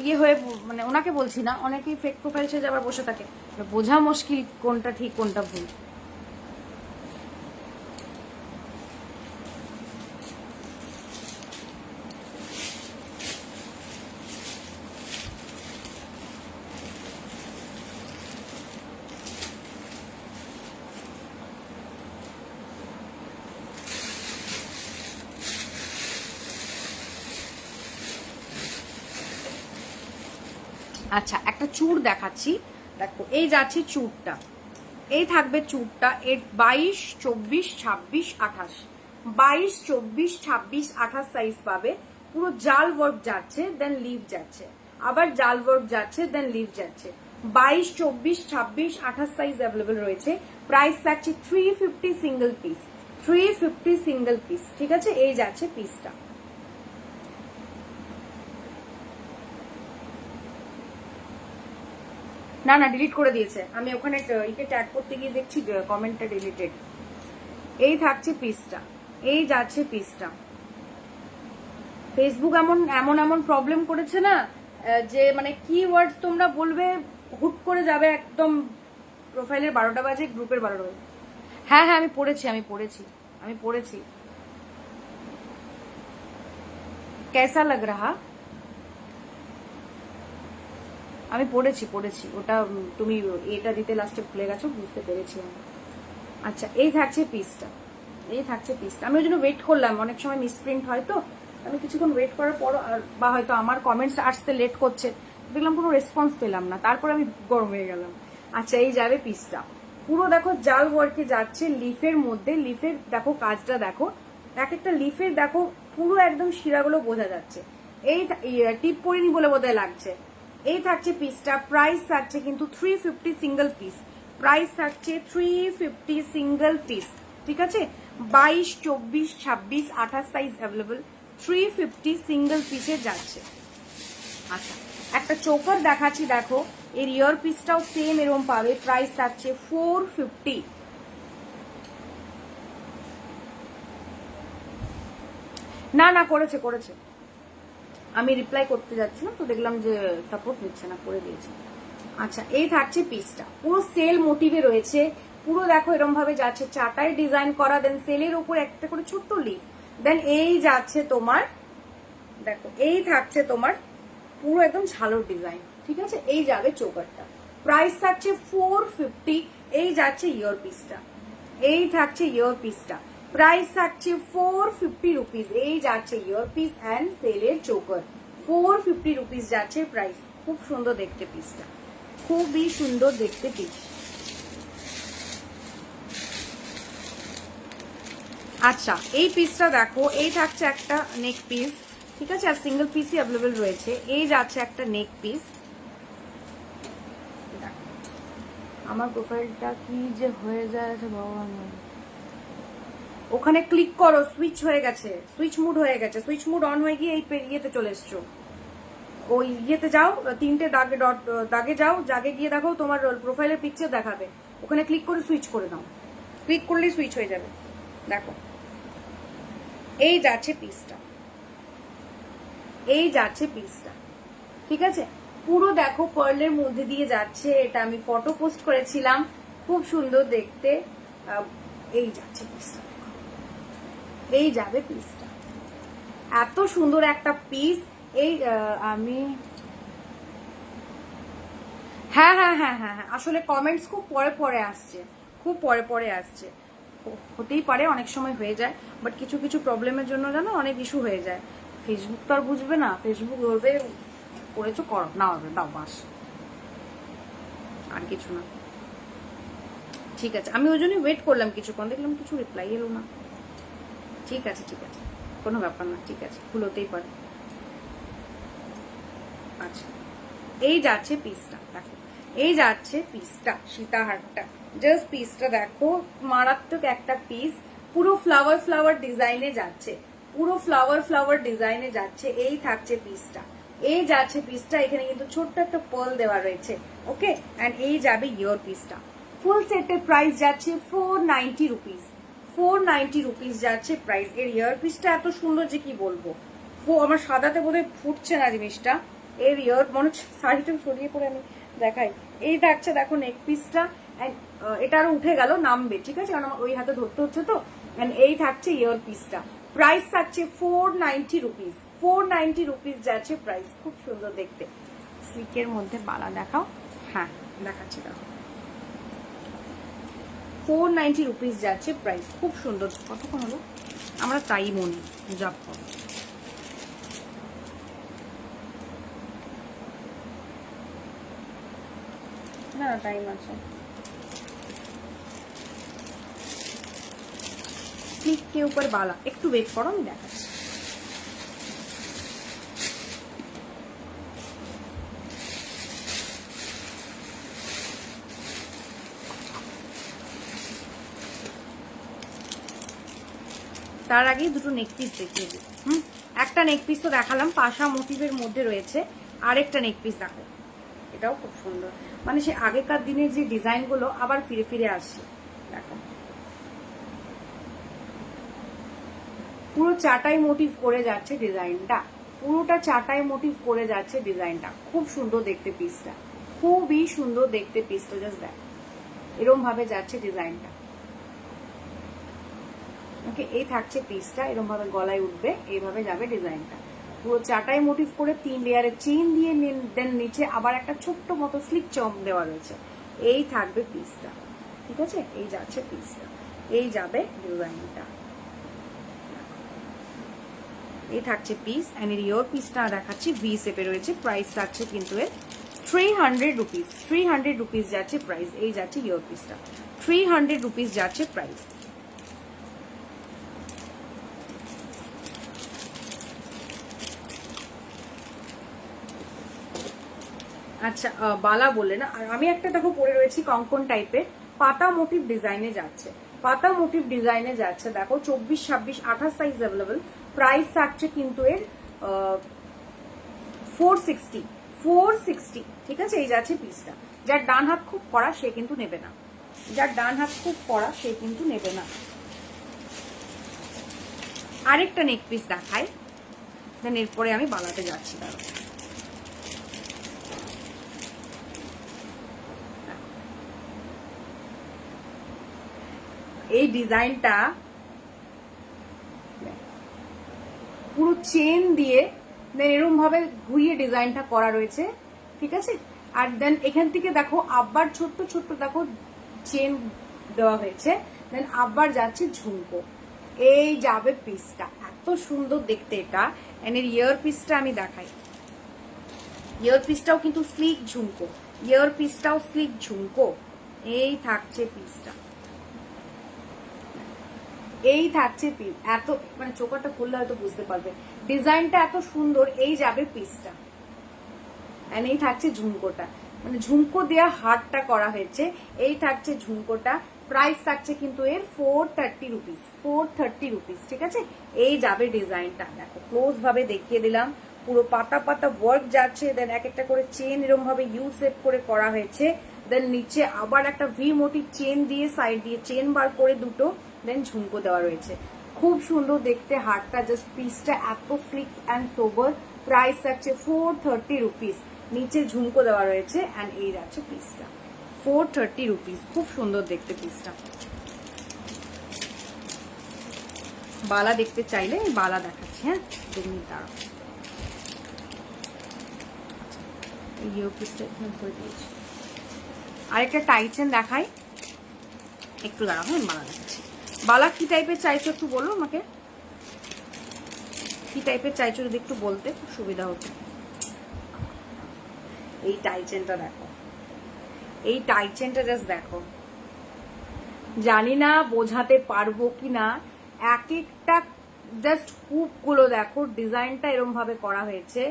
ইয়ে হয়ে, মানে ওনাকে বলছি না, অনেকেই ফেক প্রোফাইল সেজে আবার বসে থাকে, বোঝা মুশকিল কোনটা ঠিক কোনটা ভুল। আচ্ছা একটা চূড় দেখাচ্ছি, দেখো এই যাচ্ছে চূড়টা, এই থাকবে চূড়টা। এর 22, 24, 26, 28, 22, 24, 26, 28 সাইজ পাবে। পুরো জাল ওয়ার্ক যাচ্ছে, দেন লিভ যাচ্ছে, আবার জাল ওয়ার্ক যাচ্ছে, দেন লিভ যাচ্ছে। 22, 24, 26, 28 সাইজ অ্যাভেলেবল রয়েছে। প্রাইস থাকছে 350 সিঙ্গেল পিস, 350 সিঙ্গেল পিস, ঠিক আছে? এই যাচ্ছে পিসটা। না না ডিলিট করে দিয়েছে, আমি ওখানে ইকে ট্যাগ করতে গিয়ে দেখছি কমেন্টটা ডিলিটেড। এই থাকছে পিসটা, এই যাচ্ছে পিসটা। ফেসবুক এমন এমন এমন প্রবলেম করেছে না, যে মানে কিওয়ার্ডস তোমরা বলবে হুট করে যাবে একদম প্রোফাইলের 12টা বাজে, গ্রুপের 12টা বাজে। হ্যাঁ হ্যাঁ আমি পড়েছি, আমি পড়েছি, আমি পড়েছি। কেসা লাগ রাহা? আমি পড়েছি ওটা, তুমি এটা দিতে লাস্টে ভুলে গেছো, বুঝতে পেরেছি আমি। আচ্ছা এই থাকছে পিসটা, এই থাকছে পিসটা। আমি ওই জন্য ওয়েট করলাম, অনেক সময় মিসপ্রিন্ট হয় তো, আমি কিছুক্ষণ ওয়েট করার পর, বা হয়তো আমার কমেন্টস আসতে লেট করছে, দেখলাম কোনো রেসপন্স পেলাম না, তারপর আমি গরম হয়ে গেলাম। আচ্ছা এই যাবে পিসটা, পুরো দেখো জাল ওয়ার্কে যাচ্ছে, লিফের মধ্যে। লিফের দেখো কাজটা দেখো, এক একটা লিফের দেখো পুরো একদম শিরাগুলো বোঝা যাচ্ছে। এই টিপ পরিনি বলে বোধহয় লাগছে। এই থাকছে পিসটা, প্রাইস থাকছে কিন্তু 350 সিঙ্গেল পিস, প্রাইস থাকছে 350 সিঙ্গেল পিস, ঠিক আছে? 22, 24, 26, 28 সাইজ অ্যাভেলেবল, 350 সিঙ্গেল পিসে যাচ্ছে। আচ্ছা একটা চোকার দেখাচ্ছি, দেখো এর ইয়ার পিসটাও সেম এরকম পাবে, প্রাইস থাকছে 450। না না করেছে করেছে, আমি রিপ্লাই করতে যাচ্ছিলাম তো দেখলাম যে সাপোর্ট নিচ্ছে না, করে দিয়েছে। আচ্ছা এই থাকছে পিসটা, পুরো সেল মোটিভে রয়েছে, পুরো দেখো এরকম ভাবে যাচ্ছে, চাটাই ডিজাইন করা, দেন সেলের উপর একটা করে ছোট্ট লিফ, দেন এই যাচ্ছে তোমার, দেখো এই থাকছে তোমার পুরো একদম ঝালোর ডিজাইন, ঠিক আছে? এই যাবে চোকারটা, প্রাইস থাকছে 450। এই যাচ্ছে ইয়ার পিসটা, এই থাকছে ইয়ার পিসটা, প্রাইস থাকছে 450 রুপিস। এই যাচ্ছে ইয়ার পিস অ্যান্ড সেলের চোকার, 450 রুপিস যাচ্ছে প্রাইস। খুব সুন্দর দেখতে পিসটা, খুবই সুন্দর দেখতে পিস। আচ্ছা এই পিসটা দেখো, এই থাকছে একটা নেক পিস, ঠিক আছে, আর সিঙ্গেল পিসই অ্যাভেলেবেল রয়েছে। এই যাচ্ছে একটা নেক পিস। আমার প্রোফাইলটা কি যে হয়ে যায় ভগবান, ওখানে ক্লিক করো, সুইচ হয়ে গেছে, সুইচ মুড হয়ে গেছে, সুইচ মুড অন হয়ে গিয়ে এই ইয়েতে চলে এসছো। ওই ইয়েতে যাও, 3টে দাগে দাগে যাও, জাগে গিয়ে দেখো তোমার প্রোফাইলের পিকচার দেখাবে, ওখানে ক্লিক করে সুইচ করে দাও, ক্লিক করলেই সুইচ হয়ে যাবে। দেখো এই যাচ্ছে পিসটা, এই যাচ্ছে পিসটা, ঠিক আছে। পুরো দেখো পার্লের মধ্যে দিয়ে যাচ্ছে, এটা আমি ফটো পোস্ট করেছিলাম, খুব সুন্দর দেখতে। এই যাচ্ছে পিসটা, এই যাবে পিসটা, এত সুন্দর একটা পিস। এই আমি হ্যাঁ হ্যাঁ হ্যাঁ হ্যাঁ হ্যাঁ, আসলে কমেন্টস খুব পরে পরে আসছে, খুব পরে পরে আসছে, হতেই পারে, অনেক সময় হয়ে যায়, বাট কিছু কিছু প্রবলেমের জন্য জানো অনেক ইস্যু হয়ে যায়। ফেসবুক তো আর বুঝবে না, ফেসবুক ধরবে করেছো করো, না হবে দাও বাস, আর কিছু না। ঠিক আছে, আমি ওই জন্যই ওয়েট করলাম কিছুক্ষণ, দেখলাম কিছু রিপ্লাই এলো না। ঠিক আছে ঠিক আছে, কোনো ব্যাপার না, ঠিক আছে, ভুল হতেই পারে। আচ্ছা এই যাচ্ছে পিসটা, দেখো এই যাচ্ছে পিসটা, সীতাহারটা, জাস্ট পিসটা দেখো, মারাত্মক একটা পিস, পুরো ফ্লাওয়ার ফ্লাওয়ার ডিজাইনে যাচ্ছে, পুরো ফ্লাওয়ার ফ্লাওয়ার ডিজাইনে যাচ্ছে। এই থাকছে পিসটা, এই যাচ্ছে পিসটা, এখানে কিন্তু ছোট্ট একটা পার্ল দেওয়া রয়েছে, ওকে। অ্যান্ড এই যাবে ইয়ার পিসটা। ফুল সেটের প্রাইস যাচ্ছে 490 রুপিস, 490 রুপিস যাচ্ছে প্রাইস। এর ইয়ার পিসটা এত সুন্দর যে কি বলবো, আমার সাদাতে বোধহয় ফুটছে না জিনিসটা। এর ইয়ার মনে হচ্ছে শাড়িটা সরিয়ে পরে আমি দেখাই। এই থাকছে দেখো নেক পিসটা, এটা আরো উঠে গেল, নামবে, ঠিক আছে, কারণ আমার ওই হাতে ধরতে হচ্ছে তো। এন্ড এই থাকছে ইয়ার পিসটা, প্রাইস থাকছে 490 রুপিস, 490 রুপিস যাচ্ছে প্রাইস। খুব সুন্দর দেখতে, স্লিকের মধ্যে বালা দেখাও, হ্যাঁ দেখাচ্ছি, দেখো 490 রুপিস যাচ্ছে প্রাইস, খুব সুন্দর। কতক্ষণ হলো, আমরা তাই মনে জব করো। না টাইম আছে, क्लिक के ऊपर बाला, একটু ওয়েট করো, আমি দেখাচ্ছি। তার আগে দুটো নেক পিস দেখিয়ে দিই। একটা নেক পিস তো দেখালাম, পাশা মোটিভের মধ্যে রয়েছে, আরেকটা নেক পিস দেখো, এটাও খুব সুন্দর, মানে সে আগেকার দিনের যে ডিজাইনগুলো আবার ফিরে ফিরে আসছে। দেখো পুরো চাটাই মোটিভ করে যাচ্ছে ডিজাইনটা, পুরোটা চাটাই মোটিভ করে যাচ্ছে ডিজাইনটা, খুব সুন্দর দেখতে পিসটা, খুবই সুন্দর দেখতে পিসটা, জাস্ট দেখ এরকম ভাবে যাচ্ছে ডিজাইনটা, ওকে। এই থাকছে পিসটা, এরকম ভাবে গলায় উঠবে, এইভাবে যাবে ডিজাইনটা, পুরো চাটাই মোটিভ করে 3 লেয়ারে চেইন দিয়ে দেন নিচে আবার একটা ছোট্ট মতো স্লিপ চম দেওয়া রয়েছে। এই থাকবে পিসটা, ঠিক আছে, এই যাচ্ছে পিসটা, এই যাবে ডিজাইনটা, এই থাকছে পিস। এন্ড এর ইয়োর পিসটা দেখাচ্ছি, ভি শেপে রয়েছে, প্রাইস থাকছে কিন্তু এর 300 রুপিস, 300 রুপিস যাচ্ছে প্রাইস। এই যাচ্ছে ইয়োর পিসটা, 300 রুপিস যাচ্ছে প্রাইস। আচ্ছা বালা বললে না, আর আমি একটা দেখো পরে রয়েছি কঙ্কন টাইপের, পাতা মোটিভ ডিজাইনে যাচ্ছে, পাতা মোটিভ ডিজাইনে যাচ্ছে, দেখো 24, 26, 28 সাইজ অ্যাভেলেবল। প্রাইস থাকছে কিন্তু এর 460, 460, ঠিক আছে। এই যাচ্ছে পিসটা, যার ডান হাত খুব কড়া সে কিন্তু নেবে না, যার ডান হাত খুব কড়া সে কিন্তু নেবে না। আরেকটা নেক পিস দেখাই, দেন এরপরে আমি বালাতে যাচ্ছি। তার এই ডিজাইনটা পুরো চেন দিয়ে দেন এরকম ভাবে ঘুরিয়ে ডিজাইনটা করা রয়েছে, ঠিক আছে। আর দেন এখান থেকে দেখো আবার ছোট্ট ছোট্ট দেখো চেন দেওয়া হয়েছে, দেন আবার যাচ্ছে ঝুমকো। এই যাবে পিসটা, এত সুন্দর দেখতে এটা। এন্ড এর ইয়ার পিসটা আমি দেখাই, ইয়ার পিসটাও কিন্তু স্লিক ঝুমকো, ইয়ার পিসটাও স্লিক ঝুমকো। এই থাকছে পিসটা, এই থাকছে পিস। এত মানে চোকাটা খুললে হয়তো বুঝতে পারবে, ডিজাইনটা এত সুন্দর। এই যাবে পিসটা, এন্ড এই থাকছে ঝুমকোটা, মানে ঝুমকো দেওয়া হারটা করা হয়েছে। এই থাকছে ঝুমকোটা, প্রাইস থাকছে কিন্তু এর 430 রুপিস, 430 রুপিস, ঠিক আছে। এই যাবে ডিজাইনটা, দেখো ক্লোজ ভাবে দেখিয়ে দিলাম, পুরো পাতা পাতা ওয়ার্ক যাচ্ছে, দেন এক একটা করে চেন এরকম ভাবে ইউ সেট করে করা হয়েছে, দেন নিচে আবার একটা ভি মোটিভ চেন দিয়ে সাইড দিয়ে চেন বার করে দুটো, দেন ঝুমকো দেওয়া রয়েছে। খুব সুন্দর দেখতে হারটা, জাস্ট পিসটা এত ফ্লিক অ্যান্ড সোবার। প্রাইস থাকছে 430 রুপিস, নিচে ঝুমকো দেওয়া রয়েছে, অ্যান্ড এই যাচ্ছে পিসটা 430 রুপিস। খুব সুন্দর দেখতে পিসটা। বালা দেখতে চাইলে বালা দেখাচ্ছি, হ্যাঁ 2 মিনিট দাঁড়াও। আরেকটা টাইচেন দেখাই, একটু দাঁড়াও, হ্যাঁ বালা দেখাচ্ছি। বালা কি টাইপের চাইছো একটু বলো আমাকে, কি টাইপের চাইছো যদি একটু বলতে খুব সুবিধা হতো। এই টাইচেনটা দেখো, এই টাইচেনটা জাস্ট দেখো, জানি না বোঝাতে পারবো কিনা। এক একটা জাস্ট হুপ গুলো দেখো, ডিজাইনটা এরকম ভাবে করা হয়েছে,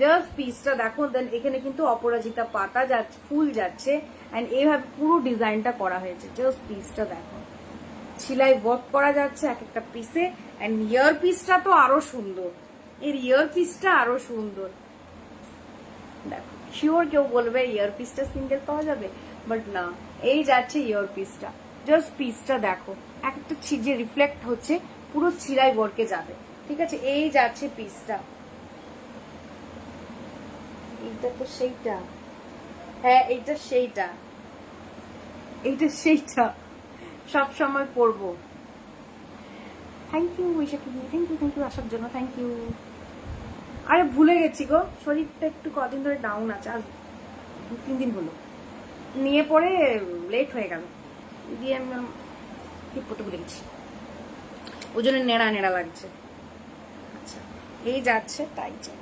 জাস্ট পিসটা দেখো। দেন এখানে কিন্তু অপরাজিতা পাতা যাচ্ছে, ফুল যাচ্ছে, এন্ড এইভাবে পুরো ডিজাইনটা করা হয়েছে। জাস্ট পিসটা দেখো, সেলাই ওয়ার্ক করা যাচ্ছে এক একটা পিসে, এন্ড ইয়ার পিসটা তো আরো সুন্দর, এর ইয়ার পিসটা আরো সুন্দর। দেখো শিওর কেউ বলবে ইয়ার পিসটা সিঙ্গেল পাওয়া যাবে, বাট না, এই যাচ্ছে ইয়ার পিসটা। জাস্ট পিসটা দেখো, একটা যে রিফ্লেক্ট হচ্ছে পুরো চিলাই ওয়ার্কে যাবে, ঠিক আছে। এই যাচ্ছে পিসটা, এইটা তো সেইটা, হ্যাঁ এইটা সেইটা, এইটা সেইটা সব সময় পরবো। Thank you Baishakhi, thank you আসার জন্য, থ্যাংক ইউ। আরে ভুলে গেছি গো, শরীরটা একটু কদিন ধরে ডাউন আছে, আজ 2-3 দিন হলো নিয়ে পরে লেট হয়ে গেল, দিয়ে আমি ঠিক করতে ভুলে গেছি, ওই জন্য নেড়া নেড়া লাগছে। আচ্ছা এই যাচ্ছে টাইচেন,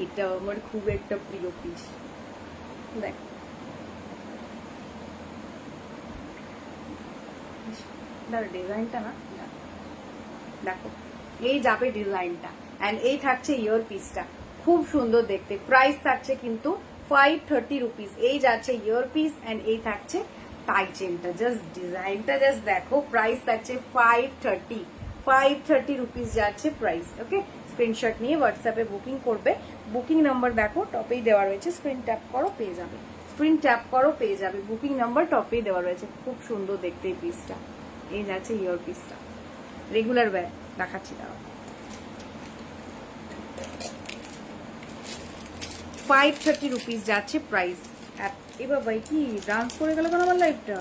এটা আমার খুব একটা প্রিয় পিস। দেখ ডিজাইনটা না, দেখো এই যাবে ডিজাইনটা, এন্ড এই থাকছে ইয়ার পিসটা, খুব সুন্দর দেখতে। প্রাইস থাকছে কিন্তু 530 রুপিস। এই যাচ্ছে ইয়ার পিস, এন্ড এই থাকছে টাইচেনটা, জাস্ট ডিজাইনটা জাস্ট দেখো। প্রাইস থাকছে 530 রুপিস যাচ্ছে প্রাইস। ওকে, স্ক্রিনশট নিয়ে হোয়াটসঅ্যাপে বুকিং করবে। বুকিং নাম্বার দেখো টপেই দেওয়া রয়েছে, স্ক্রিন ট্যাপ করো পেয়ে যাবে, স্ক্রিন ট্যাপ করো পেয়ে যাবে। বুকিং নাম্বার টপেই দেওয়া রয়েছে। খুব সুন্দর দেখতে এই পিসটা, এই যাচ্ছে ইয়ার পিসটা, রেগুলার ওয়্যার দেখাচ্ছি দাঁড়াও। 530 রুপিস যাচ্ছে প্রাইস। এবার ভাই কি ডান্স করে গেল কেন আমার লাইফটা,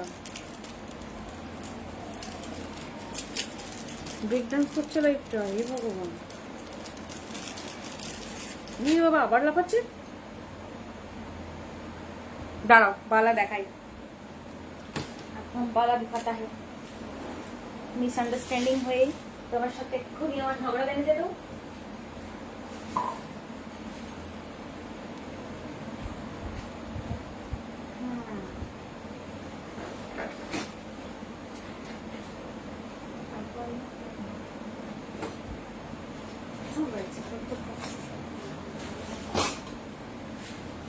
ব্রেক ডান্স করছে লাইফটা, এ ভগবান, বাবা আবার লাফাচ্ছে। দাঁড়াও বালা দেখাই, এখন বালা দিখাতা है। মিসআন্ডারস্ট্যান্ডিং হয়ে তোমার সাথে এক্ষুনি আমার ঝগড়া লেগে যেত।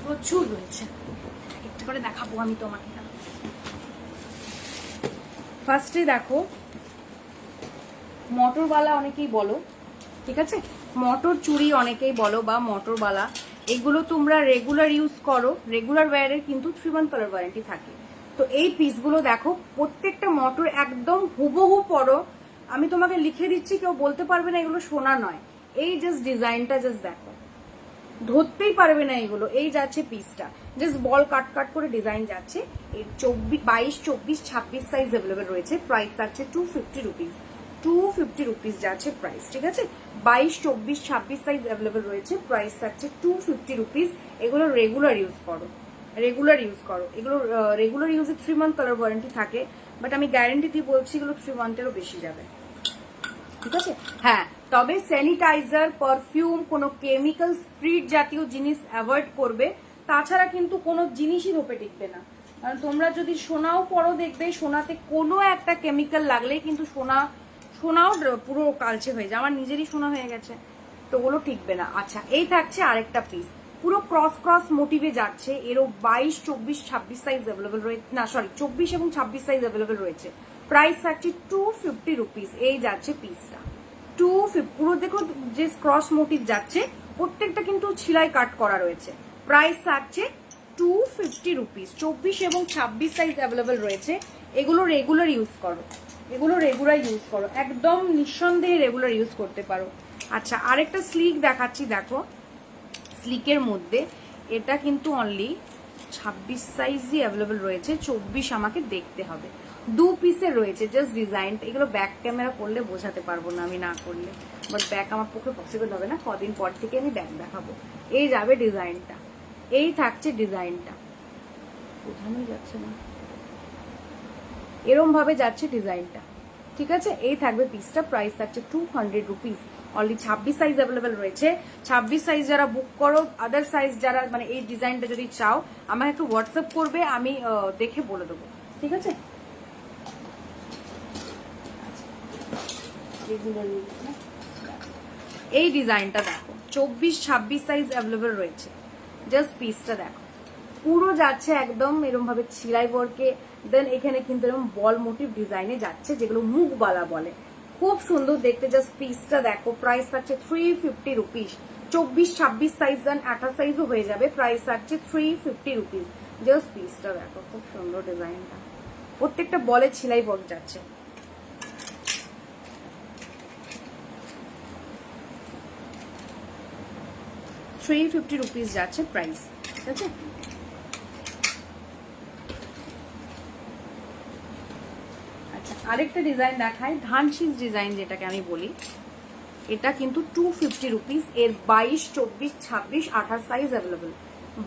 প্রচুর রয়েছে, একটু করে দেখাবো আমি তোমাকে। ফার্স্টে দেখো মটরবালা অনেকেই বলো, ঠিক আছে, মটর চুড়ি অনেকেই বলো বা মটরবালা, এগুলো তোমরা রেগুলার ইউজ করো, রেগুলার ওয়্যারের কিন্তু 3 মান্থ কালার ওয়ারেন্টি থাকে। তো এই পিসগুলো দেখো প্রত্যেকটা মটর একদম হুবহু পরো, আমি তোমাকে লিখে দিচ্ছি, কেউ বলতে পারবে না এগুলো সোনা নয়। এই জাস্ট ডিজাইনটা জাস্ট দেখো, ধরতেই পারবে না এগুলো। এই যাচ্ছে পিসটা, জাস্ট বল কাট কাট করে ডিজাইন যাচ্ছে। এই 22, 24, 26 সাইজ অ্যাভেলেবেল রয়েছে। প্রাইস থাকছে 250 রুপিস, 250 রুপিস যাচ্ছে প্রাইস, ঠিক আছে। 22, 24, 26 সাইজ অ্যাভেলেবেল রয়েছে। প্রাইস থাকছে 250 রুপিস। এগুলো রেগুলার ইউজ করো, রেগুলার ইউজ করো। এগুলো রেগুলার ইউজে 3 মান্থ কালার ওয়ারেন্টি থাকে, বাট আমি গ্যারেন্টি দিয়ে বলছি এগুলো 3 মান্থেরও বেশি যাবে। ঠিক আছে। হ্যাঁ, তবে স্যানিটাইজার, পারফিউম, কোনো কেমিক্যাল স্প্রিট জাতীয় জিনিস অ্যাভয়েড করবে। তাছাড়া কিন্তু কোনো জিনিসই ধোপে টিকবে না। কারণ তোমরা যদি সোনাও পরো, দেখবে সোনাতে কোনো একটা কেমিক্যাল লাগলেই কিন্তু সোনাও পুরো কালচে হয়ে যায়। আমার নিজেরই সোনা হয়ে গেছে, তো ওগুলো টিকবে না। আচ্ছা, এই থাকছে আরেকটা পিস, পুরো ক্রস মোটিভে যাচ্ছে। এরও 22, 24, 26 সাইজ অ্যাভেলেবেল রয়েছে, না সরি 24 এবং 26 সাইজ অ্যাভেলেবেল রয়েছে। প্রাইস থাকছে 250 রুপিস। এই যাচ্ছে পিসটা 250, পুরো দেখো যে ক্রস মোটিভ যাচ্ছে, প্রত্যেকটা কিন্তু ছিলাই কাট করা রয়েছে। প্রাইস থাকছে 250 রুপিস। 24 এবং 26 সাইজ অ্যাভেলেবেল রয়েছে। এগুলো রেগুলার ইউজ করো, একদম নিঃসন্দেহে রেগুলার ইউজ করতে পারো। আচ্ছা, আরেকটা স্লিক দেখাচ্ছি, দেখো স্লিকের মধ্যে এটা কিন্তু অনলি 26 সাইজই অ্যাভেলেবেল রয়েছে, 24 আমাকে দেখতে হবে। 2 পিসের রয়েছে, জাস্ট ডিজাইনটা। এগুলো ব্যাক ক্যামেরা করলে বোঝাতে পারবো না আমি, না করলে, বাট ব্যাক আমার পক্ষে পসিবল হবে না, কদিন পর থেকে আমি ব্যাক দেখাবো। এই যাবে ডিজাইনটা, এই থাকছে ডিজাইনটা, বোঝানোই যাচ্ছে না, এরম ভাবে যাচ্ছে ডিজাইনটা, ঠিক আছে। এই থাকবে পিসটা, প্রাইস থাকছে 200 রুপিস। অনলি 26 সাইজ অ্যাভেলেবেল রয়েছে। 26 সাইজ যারা বুক করো, আদার সাইজ যারা মানে এই ডিজাইনটা যদি চাও, আমাকে একটু হোয়াটসঅ্যাপ করবে, আমি দেখে বলে দেবো, ঠিক আছে। এই ডিজাইনটা দেখো, 24, 26 সাইজ অ্যাভেলেবেল রয়েছে। জাস্ট পিসটা দেখো, পুরো যাচ্ছে একদম এরকম ভাবে ছিলাই ওয়ার্কে, দেন এখানে কিন্তু এরকম বল মোটিভ ডিজাইনে যাচ্ছে, যেগুলো মুখবালা বলে, খুব সুন্দর দেখতে। জাস্ট পিসটা দেখো, প্রাইস থাকছে 350 রুপিস। 24, 26 সাইজ দেন 28 সাইজও হয়ে যাবে। প্রাইস থাকছে 350 রুপিস। জাস্ট পিসটা দেখো, খুব সুন্দর ডিজাইনটা, প্রত্যেকটা বলে ছিলাই ওয়ার্ক যাচ্ছে। $350 রুপিস যাচ্ছে প্রাইস, ঠিক আছে। আচ্ছা, আরেকটা ডিজাইন দেখায়, ধানশিস ডিজাইন যেটাকে আমি বলি, এটা কিন্তু 250 রুপিস। এর 22, 24, 26, 28 সাইজ অ্যাভেলেবল।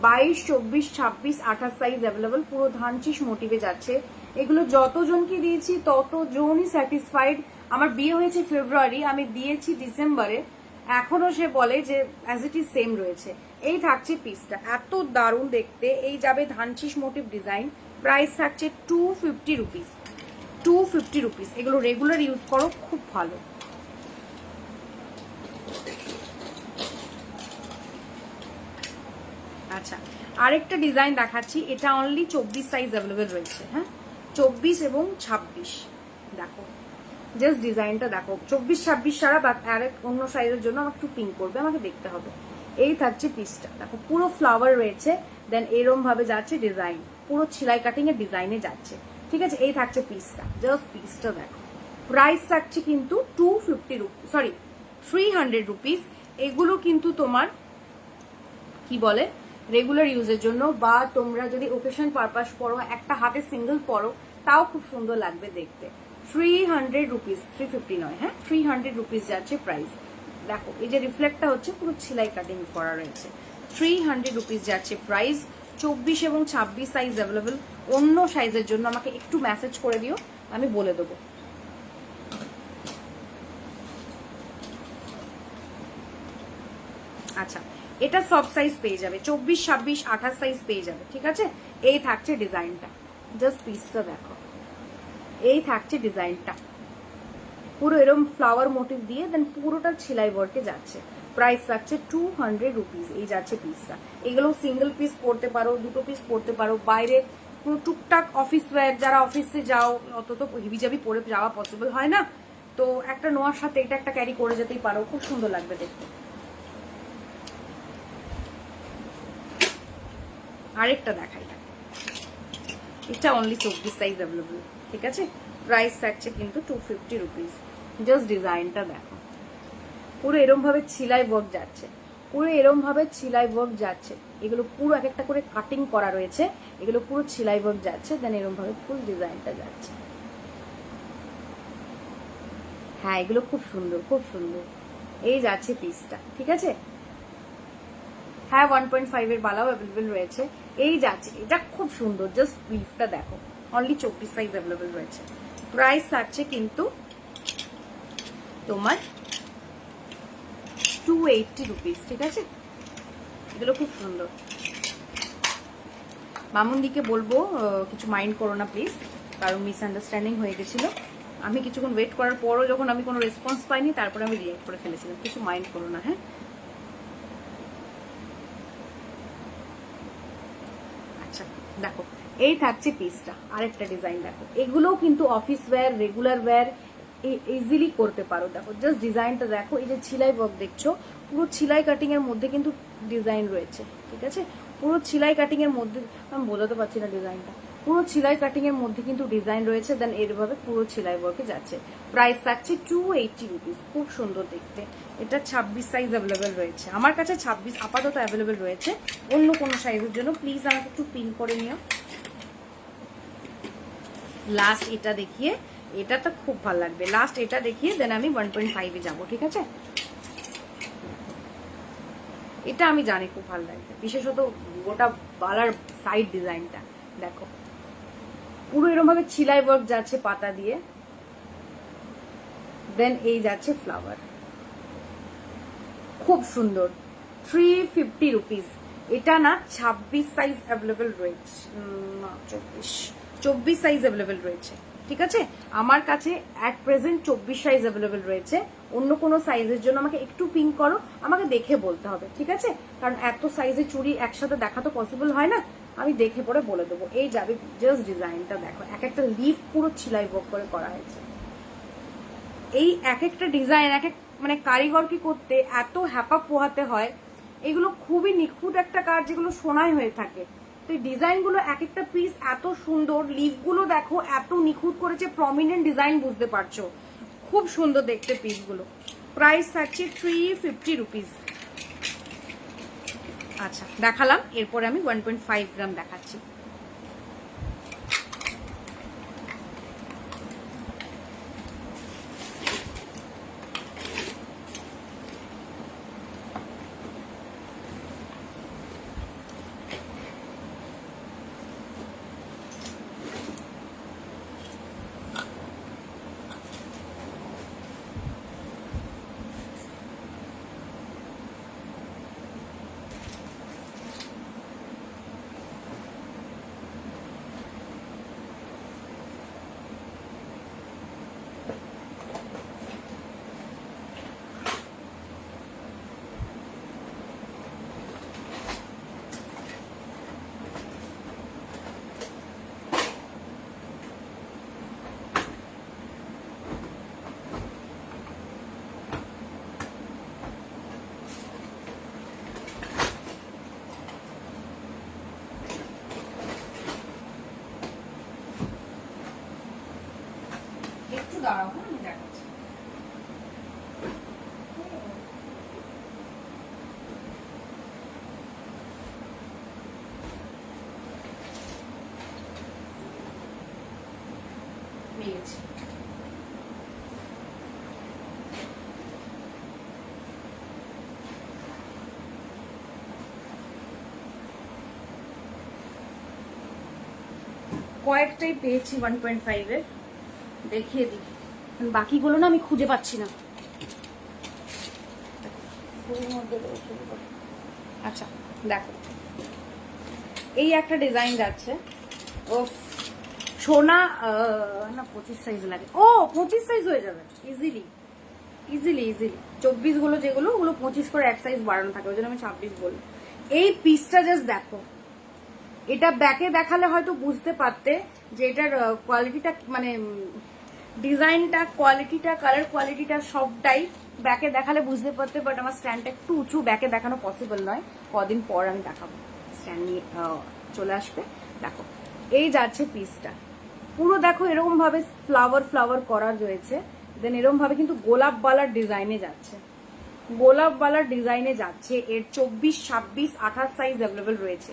22, 24, 26, 28 সাইজ অ্যাভেলেবল, পুরো ধানশিস মোটিভে যাচ্ছে। এগুলো যতজনকে দিয়েছি ততজনই স্যাটিসফাইড। আমার বিয়ে হয়েছে ফেব্রুয়ারি, আমি দিয়েছি ডিসেম্বরে, এখনো সে বলে যে অ্যাজ ইট ইজ সেম রয়েছে। এই থাকছে পিসটা, এত দারুণ দেখতে। এই যাবে ধানশিস মোটিভ ডিজাইন। প্রাইস থাকছে 250 রুপিস। 250 রুপিস। এগুলো রেগুলার ইউজ করো, খুব ভালো। আচ্ছা, আরেকটা ডিজাইন দেখাচ্ছি, এটা অনলি 24 সাইজ অ্যাভেলেবেল রয়েছে। হ্যাঁ, 24 এবং 26 দেখো, জাস্ট ডিজাইনটা দেখো। 24, 26 ছাড়া বা আরেক অন্য সাইজের জন্য আমাকে একটু পিঙ্ক করবে, আমাকে দেখতে হবে। এই থাকছে পিসটা দেখো, পুরো ফ্লাওয়ার রয়েছে, দেন এরম ভাবে যাচ্ছে ডিজাইন, পুরো ছিলাই কাটিং এর ডিজাইনে যাচ্ছে, ঠিক আছে। এই থাকছে পিসটা, জাস্ট পিসটা দেখো। প্রাইস থাকছে কিন্তু 250 রুপিস, সরি 300 রুপিস। এগুলো কিন্তু তোমার কি বলে রেগুলার ইউজের জন্য, বা তোমরা যদি ওকেশন পারপাস পরো, একটা হাতে সিঙ্গেল পরো, তাও খুব সুন্দর লাগবে দেখতে। 300 রুপিস, 350 নয়, হ্যাঁ 300 রুপিস যাচ্ছে প্রাইস। দেখো এই যে রিফ্লেক্টটা হচ্ছে, পুরো সেলাই কাটিং করা রয়েছে। 300 রুপিস যাচ্ছে প্রাইস। 24 এবং 26 সাইজ অ্যাভেলেবেল। অন্য সাইজের জন্য আমাকে একটু মেসেজ করে দিও, আমি বলে দেবো। আচ্ছা, এটা সব সাইজ পেয়ে যাবে, 24, 26, 28 সাইজ পেয়ে যাবে, ঠিক আছে। এই থাকছে ডিজাইনটা, জাস্ট পিসটা দেখো। এই থাকছে ডিজাইনটা, পুরো এরকম ফ্লাওয়ার মোটিভ দিয়ে, দেন পুরোটা সেলাই ওয়ার্কে যাচ্ছে। প্রাইস থাকছে 200 রুপিস। এই যাচ্ছে পিসটা। এগুলো সিঙ্গেল পিস পরতে পারো, দুটো পিস পরতে পারো, বাইরে কোনো টুকটাক অফিস ওয়্যার, যারা অফিসে যাও অত তো হিবিজাবি পরে যাওয়া পসিবল হয় না, তো একটা নোয়ার সাথে এটা একটা ক্যারি করে যেতেই পারো, খুব সুন্দর লাগবে দেখতে। আরেকটা দেখাই, এটা অনলি 24 সাইজ অ্যাভেলেবল, ঠিক আছে। প্রাইস থাকছে কিন্তু 250 রুপিস। জাস্ট ডিজাইনটা দেখো, পুরো এরম ভাবে ছিলাই ওয়ার্ক যাচ্ছে, পুরো এরম ভাবে ছিলাই ওয়ার্ক যাচ্ছে। এগুলো পুরো এক একটা করে কাটিং করা রয়েছে, এগুলো পুরো ছিলাই ওয়ার্ক যাচ্ছে, দেন এরম ভাবে ফুল ডিজাইনটা যাচ্ছে। হ্যাঁ, এগুলো খুব সুন্দর, খুব সুন্দর। এই যাচ্ছে পিসটা, ঠিক আছে। হ্যাঁ, 1.5 এর বালাও অ্যাভেলেবেল রয়েছে। এই যাচ্ছে, এটা খুব সুন্দর, জাস্ট লিফটা দেখো। অনলি 24 সাইজ অ্যাভেলেবেল রয়েছে। প্রাইস থাকছে কিন্তু তোমার 280 রুপিস, ঠিক আছে? এগুলো খুব সুন্দর। মামুনদিকে বলবো কিছু মাইন্ড করো না প্লিজ, কারণ মিসআন্ডারস্ট্যান্ডিং হয়ে গেছিল। আমি কিছুক্ষণ ওয়েট করার পরও যখন আমি কোনো রেসপন্স পাইনি, তারপরে আমি রিয়েক্ট করে ফেলেছিলাম। কিছু মাইন্ড করো না, হ্যাঁ? আচ্ছা দেখো, এই থাকছে পিসটা। আরেকটা ডিজাইন দেখো, এগুলোও কিন্তু office wear, regular wear easily করতে পারো। দেখো জাস্ট ডিজাইনটা দেখো, এই যে ছিলাই ওয়ার্ক দেখছো, পুরো ছিলাই কাটিং এর মধ্যে কিন্তু ডিজাইন রয়েছে, ঠিক আছে? পুরো ছিলাই কাটিং এর মধ্যে, আমি বোঝাতে পারছি না ডিজাইনটা, পুরো ছিলাই কাটিং এর মধ্যে কিন্তু ডিজাইন রয়েছে। দেন এরভাবে পুরো ছিলাই ওয়ার্কে যাচ্ছে। প্রাইস থাকছে 280 রুপিস। খুব সুন্দর দেখতে। এটা 26 সাইজ অ্যাভেলেবেল রয়েছে আমার কাছে, 26 আপাতত অ্যাভেলেবেল রয়েছে। অন্য কোনো সাইজের জন্য প্লিজ আমাকে একটু পিন করে নিও। লাস্ট এটা দেখিয়ে, এটা তো খুব ভালো লাগবে, লাস্ট এটা দেখিয়ে দেন আমি 1.5 যাবো, ঠিক আছে? এটা আমি জানি খুব ভালো লাগবে, বিশেষত গোটা বালার সাইড ডিজাইনটা দেখো, পুরো এরকম ভাবে ছিলাই ওয়ার্ক যাচ্ছে পাতা দিয়ে। দেন এই যাচ্ছে ফ্লাওয়ার, খুব সুন্দর। 350 রুপিস। এটা না 26 সাইজ অ্যাভেলেবেল রয়েছে, না 24 সাইজ অ্যাভেলেবেল রয়েছে, ঠিক আছে? আমার কাছে অ্যাট প্রেজেন্ট 24 সাইজ অ্যাভেলেবেল রয়েছে। অন্য কোনো সাইজের জন্য আমাকে একটু পিং করো, আমাকে দেখে বলতে হবে, ঠিক আছে? কারণ এত সাইজের চুড়ি একসাথে দেখা তো পসিবল হয় না, আমি দেখে পরে বলে দেবো। এই যাবে, জাস্ট ডিজাইনটা দেখো, এক একটা লিফ পুরো ছিলাই ওয়ার্ক করে করা হয়েছে। এই এক একটা ডিজাইন এক এক মানে কারিগরকে করতে এত হ্যাপা পোহাতে হয়। এগুলো খুবই নিখুঁত একটা কাজ, যেগুলো সোনায় হয়ে থাকে। তো এই ডিজাইনগুলো এক একটা পিস এত সুন্দর, লিফগুলো দেখো এত নিখুঁত করেছে, প্রমিনেন্ট ডিজাইন, বুঝতে পারছো? খুব সুন্দর দেখতে পিসগুলো। প্রাইস থাকছে 350 রুপিস। আচ্ছা দেখালাম, এরপরে আমি 1.5 গ্রাম দেখাচ্ছি। দাঁড়াও, হ্যাঁ আমি দেখাচ্ছি। নিয়েছি কয়েকটাই পেয়েছি 1.5 এর, দেখিয়ে দিই। বাকিগুলো না আমি খুঁজে পাচ্ছি না। আচ্ছা দেখো, এই একটা ডিজাইন যাচ্ছে। ও সোনা না 25 সাইজ লাগে। ও 25 সাইজ হয়ে যাবে ইজিলি ইজিলি ইজিলি। 24 গুলো যেগুলো, ওগুলো 25 করে এক সাইজ বাড়ানো থাকে, ওই জন্য আমি 26 বলি। এই পিসটা জাস্ট দেখো, এটা ব্যাকে দেখালে হয়তো বুঝতে পারতে যে এটার কোয়ালিটিটা, মানে ডিজাইনটা, কোয়ালিটিটা, কালার কোয়ালিটিটা সবটাই ব্যাকে দেখালে বুঝতে পারতে। বাট আমার স্ট্যান্ডটা একটু উঁচু, ব্যাকে দেখানো পসিবল নয়। কদিন পর আমি দেখাবো, স্ট্যান্ড নিয়ে চলে আসবে। দেখো এই যাচ্ছে পিসটা, পুরো দেখো এরকম ভাবে ফ্লাওয়ার ফ্লাওয়ার করা রয়েছে। দেন এরকম ভাবে কিন্তু গোলাপ বালার ডিজাইনে যাচ্ছে, গোলাপ বালার ডিজাইনে যাচ্ছে। এর 24, 26, 28 সাইজ অ্যাভেলেবেল রয়েছে।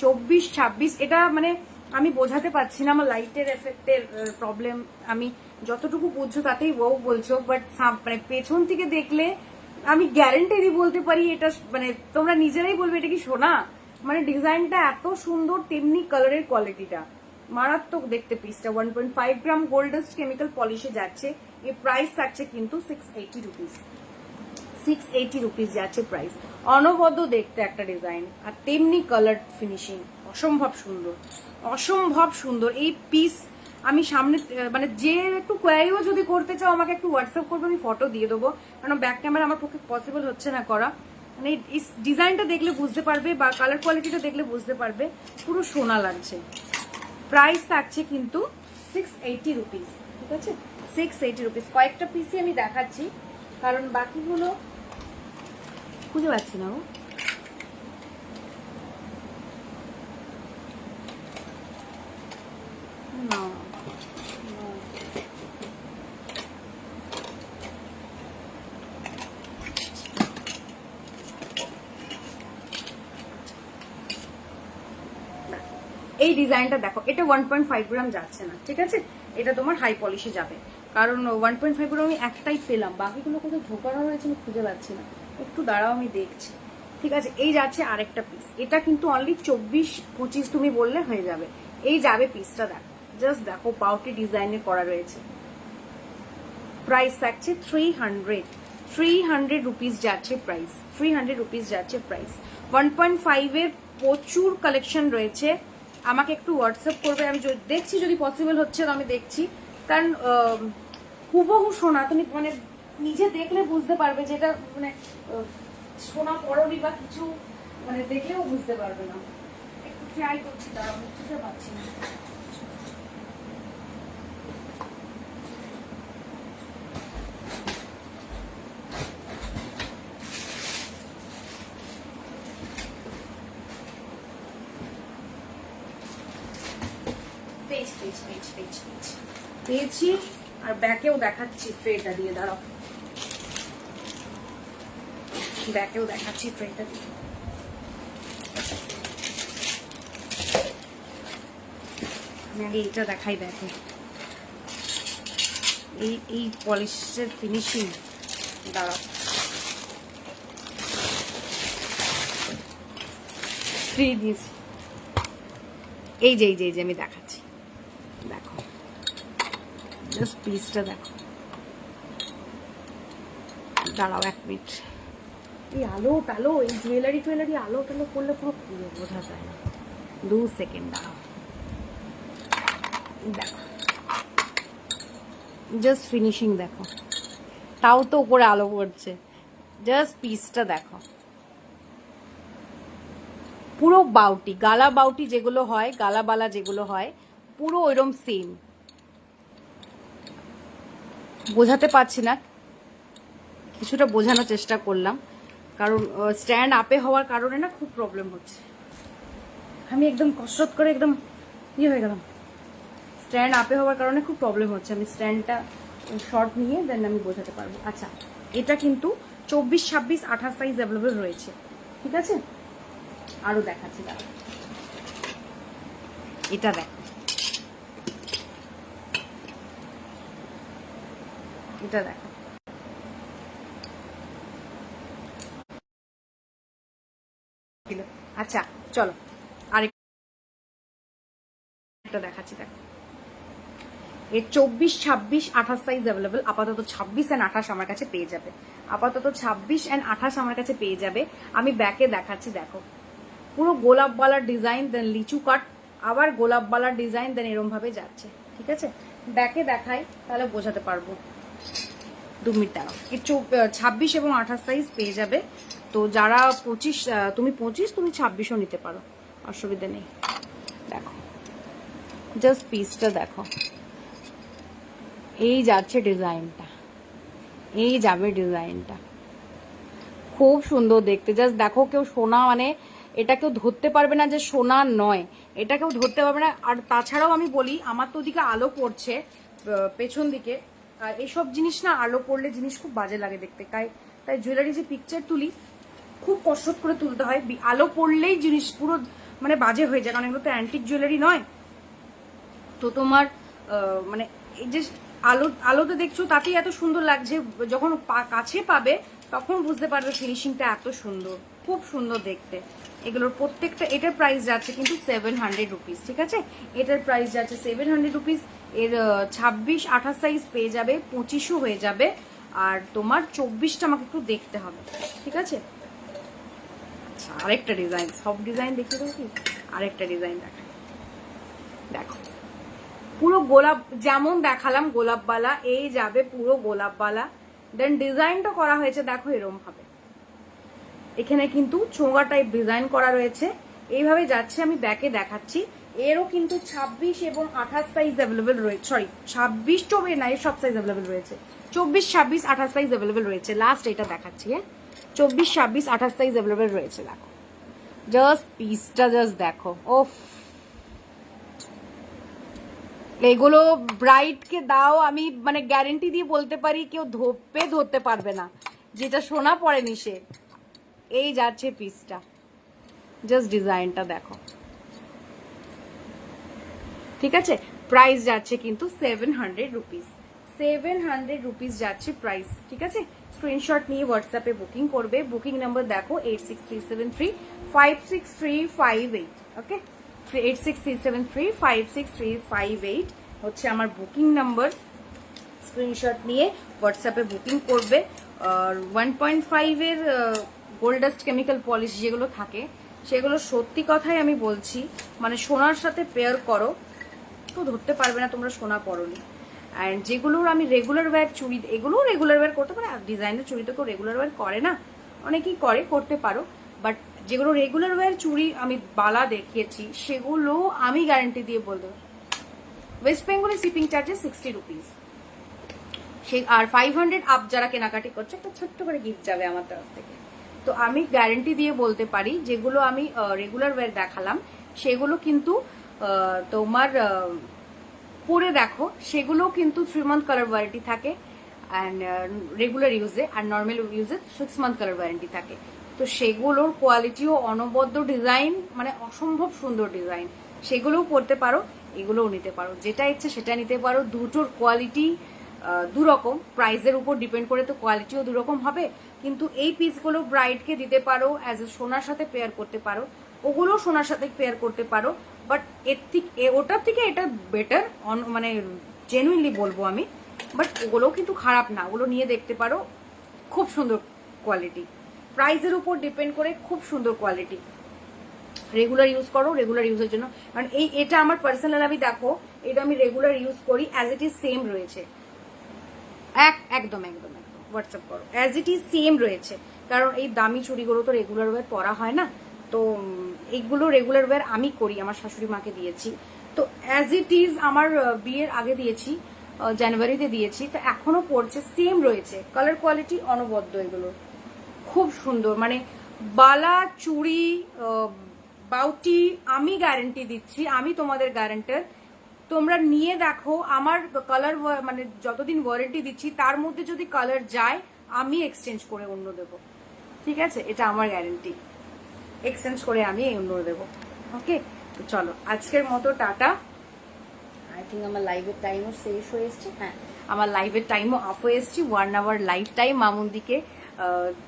24, 26 এটা মানে আমি বোঝাতে পারছি না, আমার লাইটের এফেক্টের প্রবলেম। আমি যতটুকু বুঝছো তাতেই বউ বলছো, বাট মানে পেছন থেকে দেখলে আমি গ্যারেন্টি দিয়ে বলতে পারি এটা, মানে তোমরা নিজেরাই বলবে এটা কি সোনা। মানে ডিজাইনটা এত সুন্দর, তেমনি কালারের কোয়ালিটিটা মারাত্মক দেখতে। পিসটা 1.5 গ্রাম গোল্ড ডাস্ট কেমিক্যাল পলিশে যাচ্ছে। এর প্রাইস থাকছে কিন্তু 680 রুপিস। 680 রুপিস যাচ্ছে প্রাইস। অনবদ্য দেখতে একটা ডিজাইন, আর তেমনি কালার ফিনিশিং অসম্ভব সুন্দর, অসম্ভব সুন্দর। এই পিস আমি সামনে মানে যে একটু কোয়ারিও যদি করতে চাও আমাকে একটু হোয়াটসঅ্যাপ করবে, আমি ফটো দিয়ে দেবো, কারণ ব্যাক ক্যামেরা আমার পক্ষে পসিবল হচ্ছে না করা। মানে এই ডিজাইনটা দেখলে বুঝতে পারবে বা কালার কোয়ালিটিটা দেখলে বুঝতে পারবে পুরো সোনা লাগছে। প্রাইস থাকছে কিন্তু 680 রুপিস, ঠিক আছে? 680 রুপিস। কয়েকটা পিসই আমি দেখাচ্ছি, কারণ বাকিগুলো খুঁজে পাচ্ছি না। না এই ডিজাইনটা দেখো, এটা 1.5 গ্রাম যাচ্ছে না, ঠিক আছে? এটা তোমার হাই পলিশে যাবে, কারণ 1.5 গ্রাম আমি একটাই পেলাম, বাকিগুলো কোথাও ঢোকানো রয়েছে আমি খুঁজে পাচ্ছি না। একটু দাঁড়াও আমি দেখছি, ঠিক আছে? এই যাচ্ছে আরেকটা পিস, এটা কিন্তু অনলি 24-25 তুমি বললে হয়ে যাবে। এই যাবে পিসটা, দেখো জাস্ট দেখো, পাউটি ডিজাইনের করা রয়েছে। প্রাইস থাকছে 300 রুপিস যাচ্ছে প্রাইস, 300 রুপিস যাচ্ছে প্রাইস। 1.5 এর প্রচুর কালেকশন রয়েছে, আমাকে একটু হোয়াটসঅ্যাপ করবে, আমি দেখছি যদি পসিবল হচ্ছে তো আমি দেখছি, কারণ হুবহু সোনা তুমি মানে নিজে দেখলে বুঝতে পারবে যে এটা মানে সোনা পরনি বা কিছু, মানে দেখলেও বুঝতে পারবে না। একটু ট্রাই করছি, তারা আমি বুঝতে পারছি না। পেয়েছি, আর ব্যাকেও দেখাচ্ছি ট্রেটা দিয়ে, দাঁড়াও ব্যাকেও দেখাচ্ছি ট্রেটা দিয়ে। আমি আগে এইটা দেখাই, ব্যাকে এই পলিশের ফিনিশিং, দাঁড়াও থ্রি দিয়েছি। এই যে আমি দেখাচ্ছি, দেখো জাস্ট পিসটা দেখো, দাঁড়াও 1 মিনিট। এই আলো টালো, এই জুয়েলারি আলো টালো করলে পুরো বোঝা যায় না। 2 সেকেন্ড দাঁড়াও, দেখো জাস্ট ফিনিশিং দেখো, তাও তো উপরে আলো পড়ছে। জাস্ট পিসটা দেখো, পুরো বাউটি, গালা বাউটি যেগুলো হয়, গালাবালা যেগুলো হয়, পুরো ওইরকম সেম। বোঝাতে পারছি না, কিছুটা বোঝানোর চেষ্টা করলাম, কারণ স্ট্যান্ড আপে হওয়ার কারণে না খুব প্রবলেম হচ্ছে। আমি একদম কসরত করে একদম হয়ে গেলাম। স্ট্যান্ড আপে হওয়ার কারণে খুব প্রবলেম হচ্ছে, আমি স্ট্যান্ডটা শর্ট নিয়ে দেন আমি বোঝাতে পারবো। আচ্ছা, এটা কিন্তু 24, 26, 28 সাইজ অ্যাভেলেবল রয়েছে, ঠিক আছে? আরো দেখাচ্ছি, দাঁড়া এটা দেখো, এটা দেখো, আচ্ছা চলো আরেকটা দেখাচ্ছি, দেখো এর 24, 26, 28 সাইজ অ্যাভেলেবল। আপাতত 26 and 28 আমার কাছে পেয়ে যাবে, আপাতত 26 and 28 আমার কাছে পেয়ে যাবে। আমি ব্যাকে দেখাচ্ছি, দেখো পুরো গোলাপ বালার ডিজাইন, দেন লিচু কাট, আবার গোলাপ বালার ডিজাইন, দেন এরম ভাবে যাচ্ছে, ঠিক আছে? ব্যাকে দেখাই তাহলে বোঝাতে পারবো। 2 মিনিট দাঁড়াও। এর 26 এবং 28 সাইজ পেয়ে যাবে। তো যারা 25, তুমি 25, তুমি 26ও নিতে পারো, অসুবিধা নেই। দেখো জাস্ট পিসটা দেখো, এই যাচ্ছে ডিজাইনটা, এই যাবে ডিজাইনটা, খুব সুন্দর দেখতে। জাস্ট দেখো, কেউ সোনা মানে এটা কেউ ধরতে পারবে না যে সোনা নয়, এটা কেউ ধরতে পারবে না। আর তাছাড়াও আমি বলি, আমার তো ওদিকে আলো পড়ছে পেছন দিকে, আর এইসব জিনিস না আলো পড়লে জিনিস খুব বাজে লাগে দেখতে। তাই জুয়েলারি যে পিকচার তুলি খুব কষ্ট করে তুলতে হয়, আলো পড়লেই জিনিস পুরো মানে বাজে হয়ে যায়, কারণ এগুলো তো অ্যান্টিক জুয়েলারি নয়। তো তোমার মানে এই যে আলোতে দেখছো তাতেই এত সুন্দর লাগছে, যখন কাছে পাবে তখন বুঝতে পারবে ফিনিশিংটা এত সুন্দর, খুব সুন্দর দেখতে। এগুলোর প্রত্যেকটা, এটার প্রাইস যাচ্ছে কিন্তু 700 রুপিস, ঠিক আছে? এটার প্রাইস যাচ্ছে 700 রুপিস। এর 26-28 সাইজ পেয়ে যাবে, 25ও হয়ে যাবে। আর তোমার 24টা আমাকে একটু দেখতে হবে, ঠিক আছে? আচ্ছা, আরেকটা ডিজাইন, সব ডিজাইন দেখে দেবো কি? আরেকটা ডিজাইন দেখো, পুরো গোলাপ, যেমন দেখালাম গোলাপবালা, এই যাবে পুরো গোলাপবালা। দেন ডিজাইনটা করা হয়েছে দেখো এরকম ভাবে, এখানে কিন্তু চোঙা টাইপ ডিজাইন করা রয়েছে, এইভাবে যাচ্ছে। আমি ব্যাকে দেখাচ্ছি। এরও কিন্তু 26 এবং 28 সাইজ অ্যাভেলেবেল রয়েছে, সরি 26 তো না, এর সব সাইজ অ্যাভেলেবেল রয়েছে। 24, 26, 28 সাইজ অ্যাভেলেবেল রয়েছে। লাস্ট এটা দেখাচ্ছি, হ্যাঁ, 24, 26, 28 সাইজ অ্যাভেলেবেল রয়েছে। দেখো জাস্ট পিসটা, জাস্ট দেখো। ওফ, এগুলো ব্রাইডকে দাও, আমি মানে গ্যারেন্টি দিয়ে বলতে পারি কেউ ধরতে পারবে না, যেটা সোনা পড়েনি সে। এই যাচ্ছে পিসটা, জাস্ট ডিজাইনটা দেখো, ঠিক আছে? প্রাইস যাচ্ছে কিন্তু 700 রুপিস, 700 রুপিস যাচ্ছে প্রাইস, ঠিক আছে? স্ক্রিনশট নিয়ে হোয়াটসঅ্যাপে বুকিং করবে। বুকিং নাম্বার দেখো 8637356358, ওকে? 8637356358 হচ্ছে আমার বুকিং নাম্বার। স্ক্রিনশট নিয়ে হোয়াটসঅ্যাপে বুকিং করবে। 1.5 এর গোল্ড ডাস্ট কেমিক্যাল পলিশ যেগুলো থাকে, সেগুলো সত্যি কথাই আমি বলছি, মানে সোনার সাথে পেয়ার করো, কেউ ধরতে পারবে না তোমরা সোনা পরোনি। অ্যান্ড যেগুলোর আমি রেগুলার ওয়্যার চুড়ি, এগুলোও রেগুলার ওয়্যার করতে পারে। আর ডিজাইনের চুড়ি তো কেউ রেগুলার ওয়্যার করে না, অনেকেই করে, করতে পারো। বাট যেগুলো রেগুলার ওয়্যার চুড়ি আমি বালা দেখিয়েছি, সেগুলো আমি গ্যারান্টি দিয়ে বলতে পারি। ওয়েস্ট বেঙ্গলে শিপিং চার্জেস 60 রুপিস। আর 500 আপ যারা কেনাকাটি করছে, একটা ছোট্ট করে গিফট যাবে আমার তরফ থেকে। তো আমি গ্যারান্টি দিয়ে বলতে পারি, যেগুলো আমি রেগুলার ওয়্যার দেখালাম, সেগুলো কিন্তু তোমার পরে দেখো, সেগুলো কিন্তু 3 মান্থ কালার ওয়ারেন্টি থাকে অ্যান্ড রেগুলার ইউজে, আর নর্মাল ইউজে 6 মান্থ কালার ওয়ারেন্টি থাকে। তো সেগুলোর কোয়ালিটিও অনবদ্য ডিজাইন, মানে অসম্ভব সুন্দর ডিজাইন, সেগুলোও পরতে পারো, এগুলোও নিতে পারো, যেটা ইচ্ছে সেটা নিতে পারো। দুটোর কোয়ালিটি দুরকম, প্রাইসের উপর ডিপেন্ড করে তো কোয়ালিটিও দুরকম হবে। কিন্তু এই পিসগুলো ব্রাইডকে দিতে পারো, অ্যাজ এ সোনার সাথে পেয়ার করতে পারো, ওগুলো সোনার সাথে পেয়ার করতে পারো। বাট এর থেকে, ওটার থেকে এটা বেটার, মানে জেনুইনলি বলবো আমি। বাট ওগুলোও কিন্তু খারাপ না, ওগুলো নিয়ে দেখতে পারো, খুব সুন্দর কোয়ালিটি। প্রাইসের উপর ডিপেন্ড করে খুব সুন্দর কোয়ালিটি। রেগুলার ইউজ করো, রেগুলার ইউজের জন্য, কারণ এটা আমার পার্সোনাল, আমি দেখো এটা আমি রেগুলার ইউজ করি, অ্যাজ ইট ইজ সেম রয়েছে। একদম একদম একদম হোয়াটসঅ্যাপ করো, অ্যাজ ইট ইজ সেম রয়েছে। কারণ এই দামি চুড়িগুলো তো রেগুলার ওয়্যার পরা হয় না, তো এইগুলো রেগুলার ওয়্যার আমি করি, আমার শাশুড়ি মাকে দিয়েছি। তো অ্যাজ ইট ইজ আমার বিয়ের আগে দিয়েছি, জানুয়ারিতে দিয়েছি, তো এখনো পড়ছে, সেম রয়েছে। কালার কোয়ালিটি অনবদ্য, এগুলো খুব সুন্দর। মানে বালা, চুড়ি, বাউটি, আমি গ্যারান্টি দিচ্ছি, আমি তোমাদের গ্যারান্টার। তোমরা নিয়ে দেখো, আমার কালার, মানে যতদিন ওয়ারেন্টি দিচ্ছি তার মধ্যে যদি কালার যায়, আমি এক্সচেঞ্জ করে অন্য দেবো, ঠিক আছে? এটা আমার গ্যারান্টি, এক্সচেঞ্জ করে আমি অন্য দেবো, ওকে? তো চলো, আজকের মতো টাটা। আই থিঙ্ক আমার লাইভের টাইমও শেষ হয়ে এসছে। হ্যাঁ, আমার লাইভের টাইমও আপ হয়ে এসছি, 1 আওয়ার লাইভ টাইম। মামুনদিকে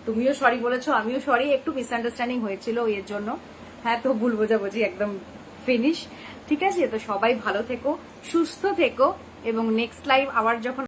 তুমিও সরি বলেছো, আমিও সরি, একটু মিসআন্ডারস্ট্যান্ডিং হয়েছিল এর জন্য। হ্যাঁ, তো ভুল বোঝাবুঝি একদম ফিনিশ, ঠিক আছে? তো সবাই ভালো থেকো, সুস্থ থেকো, এবং নেক্সট লাইভ আবার যখন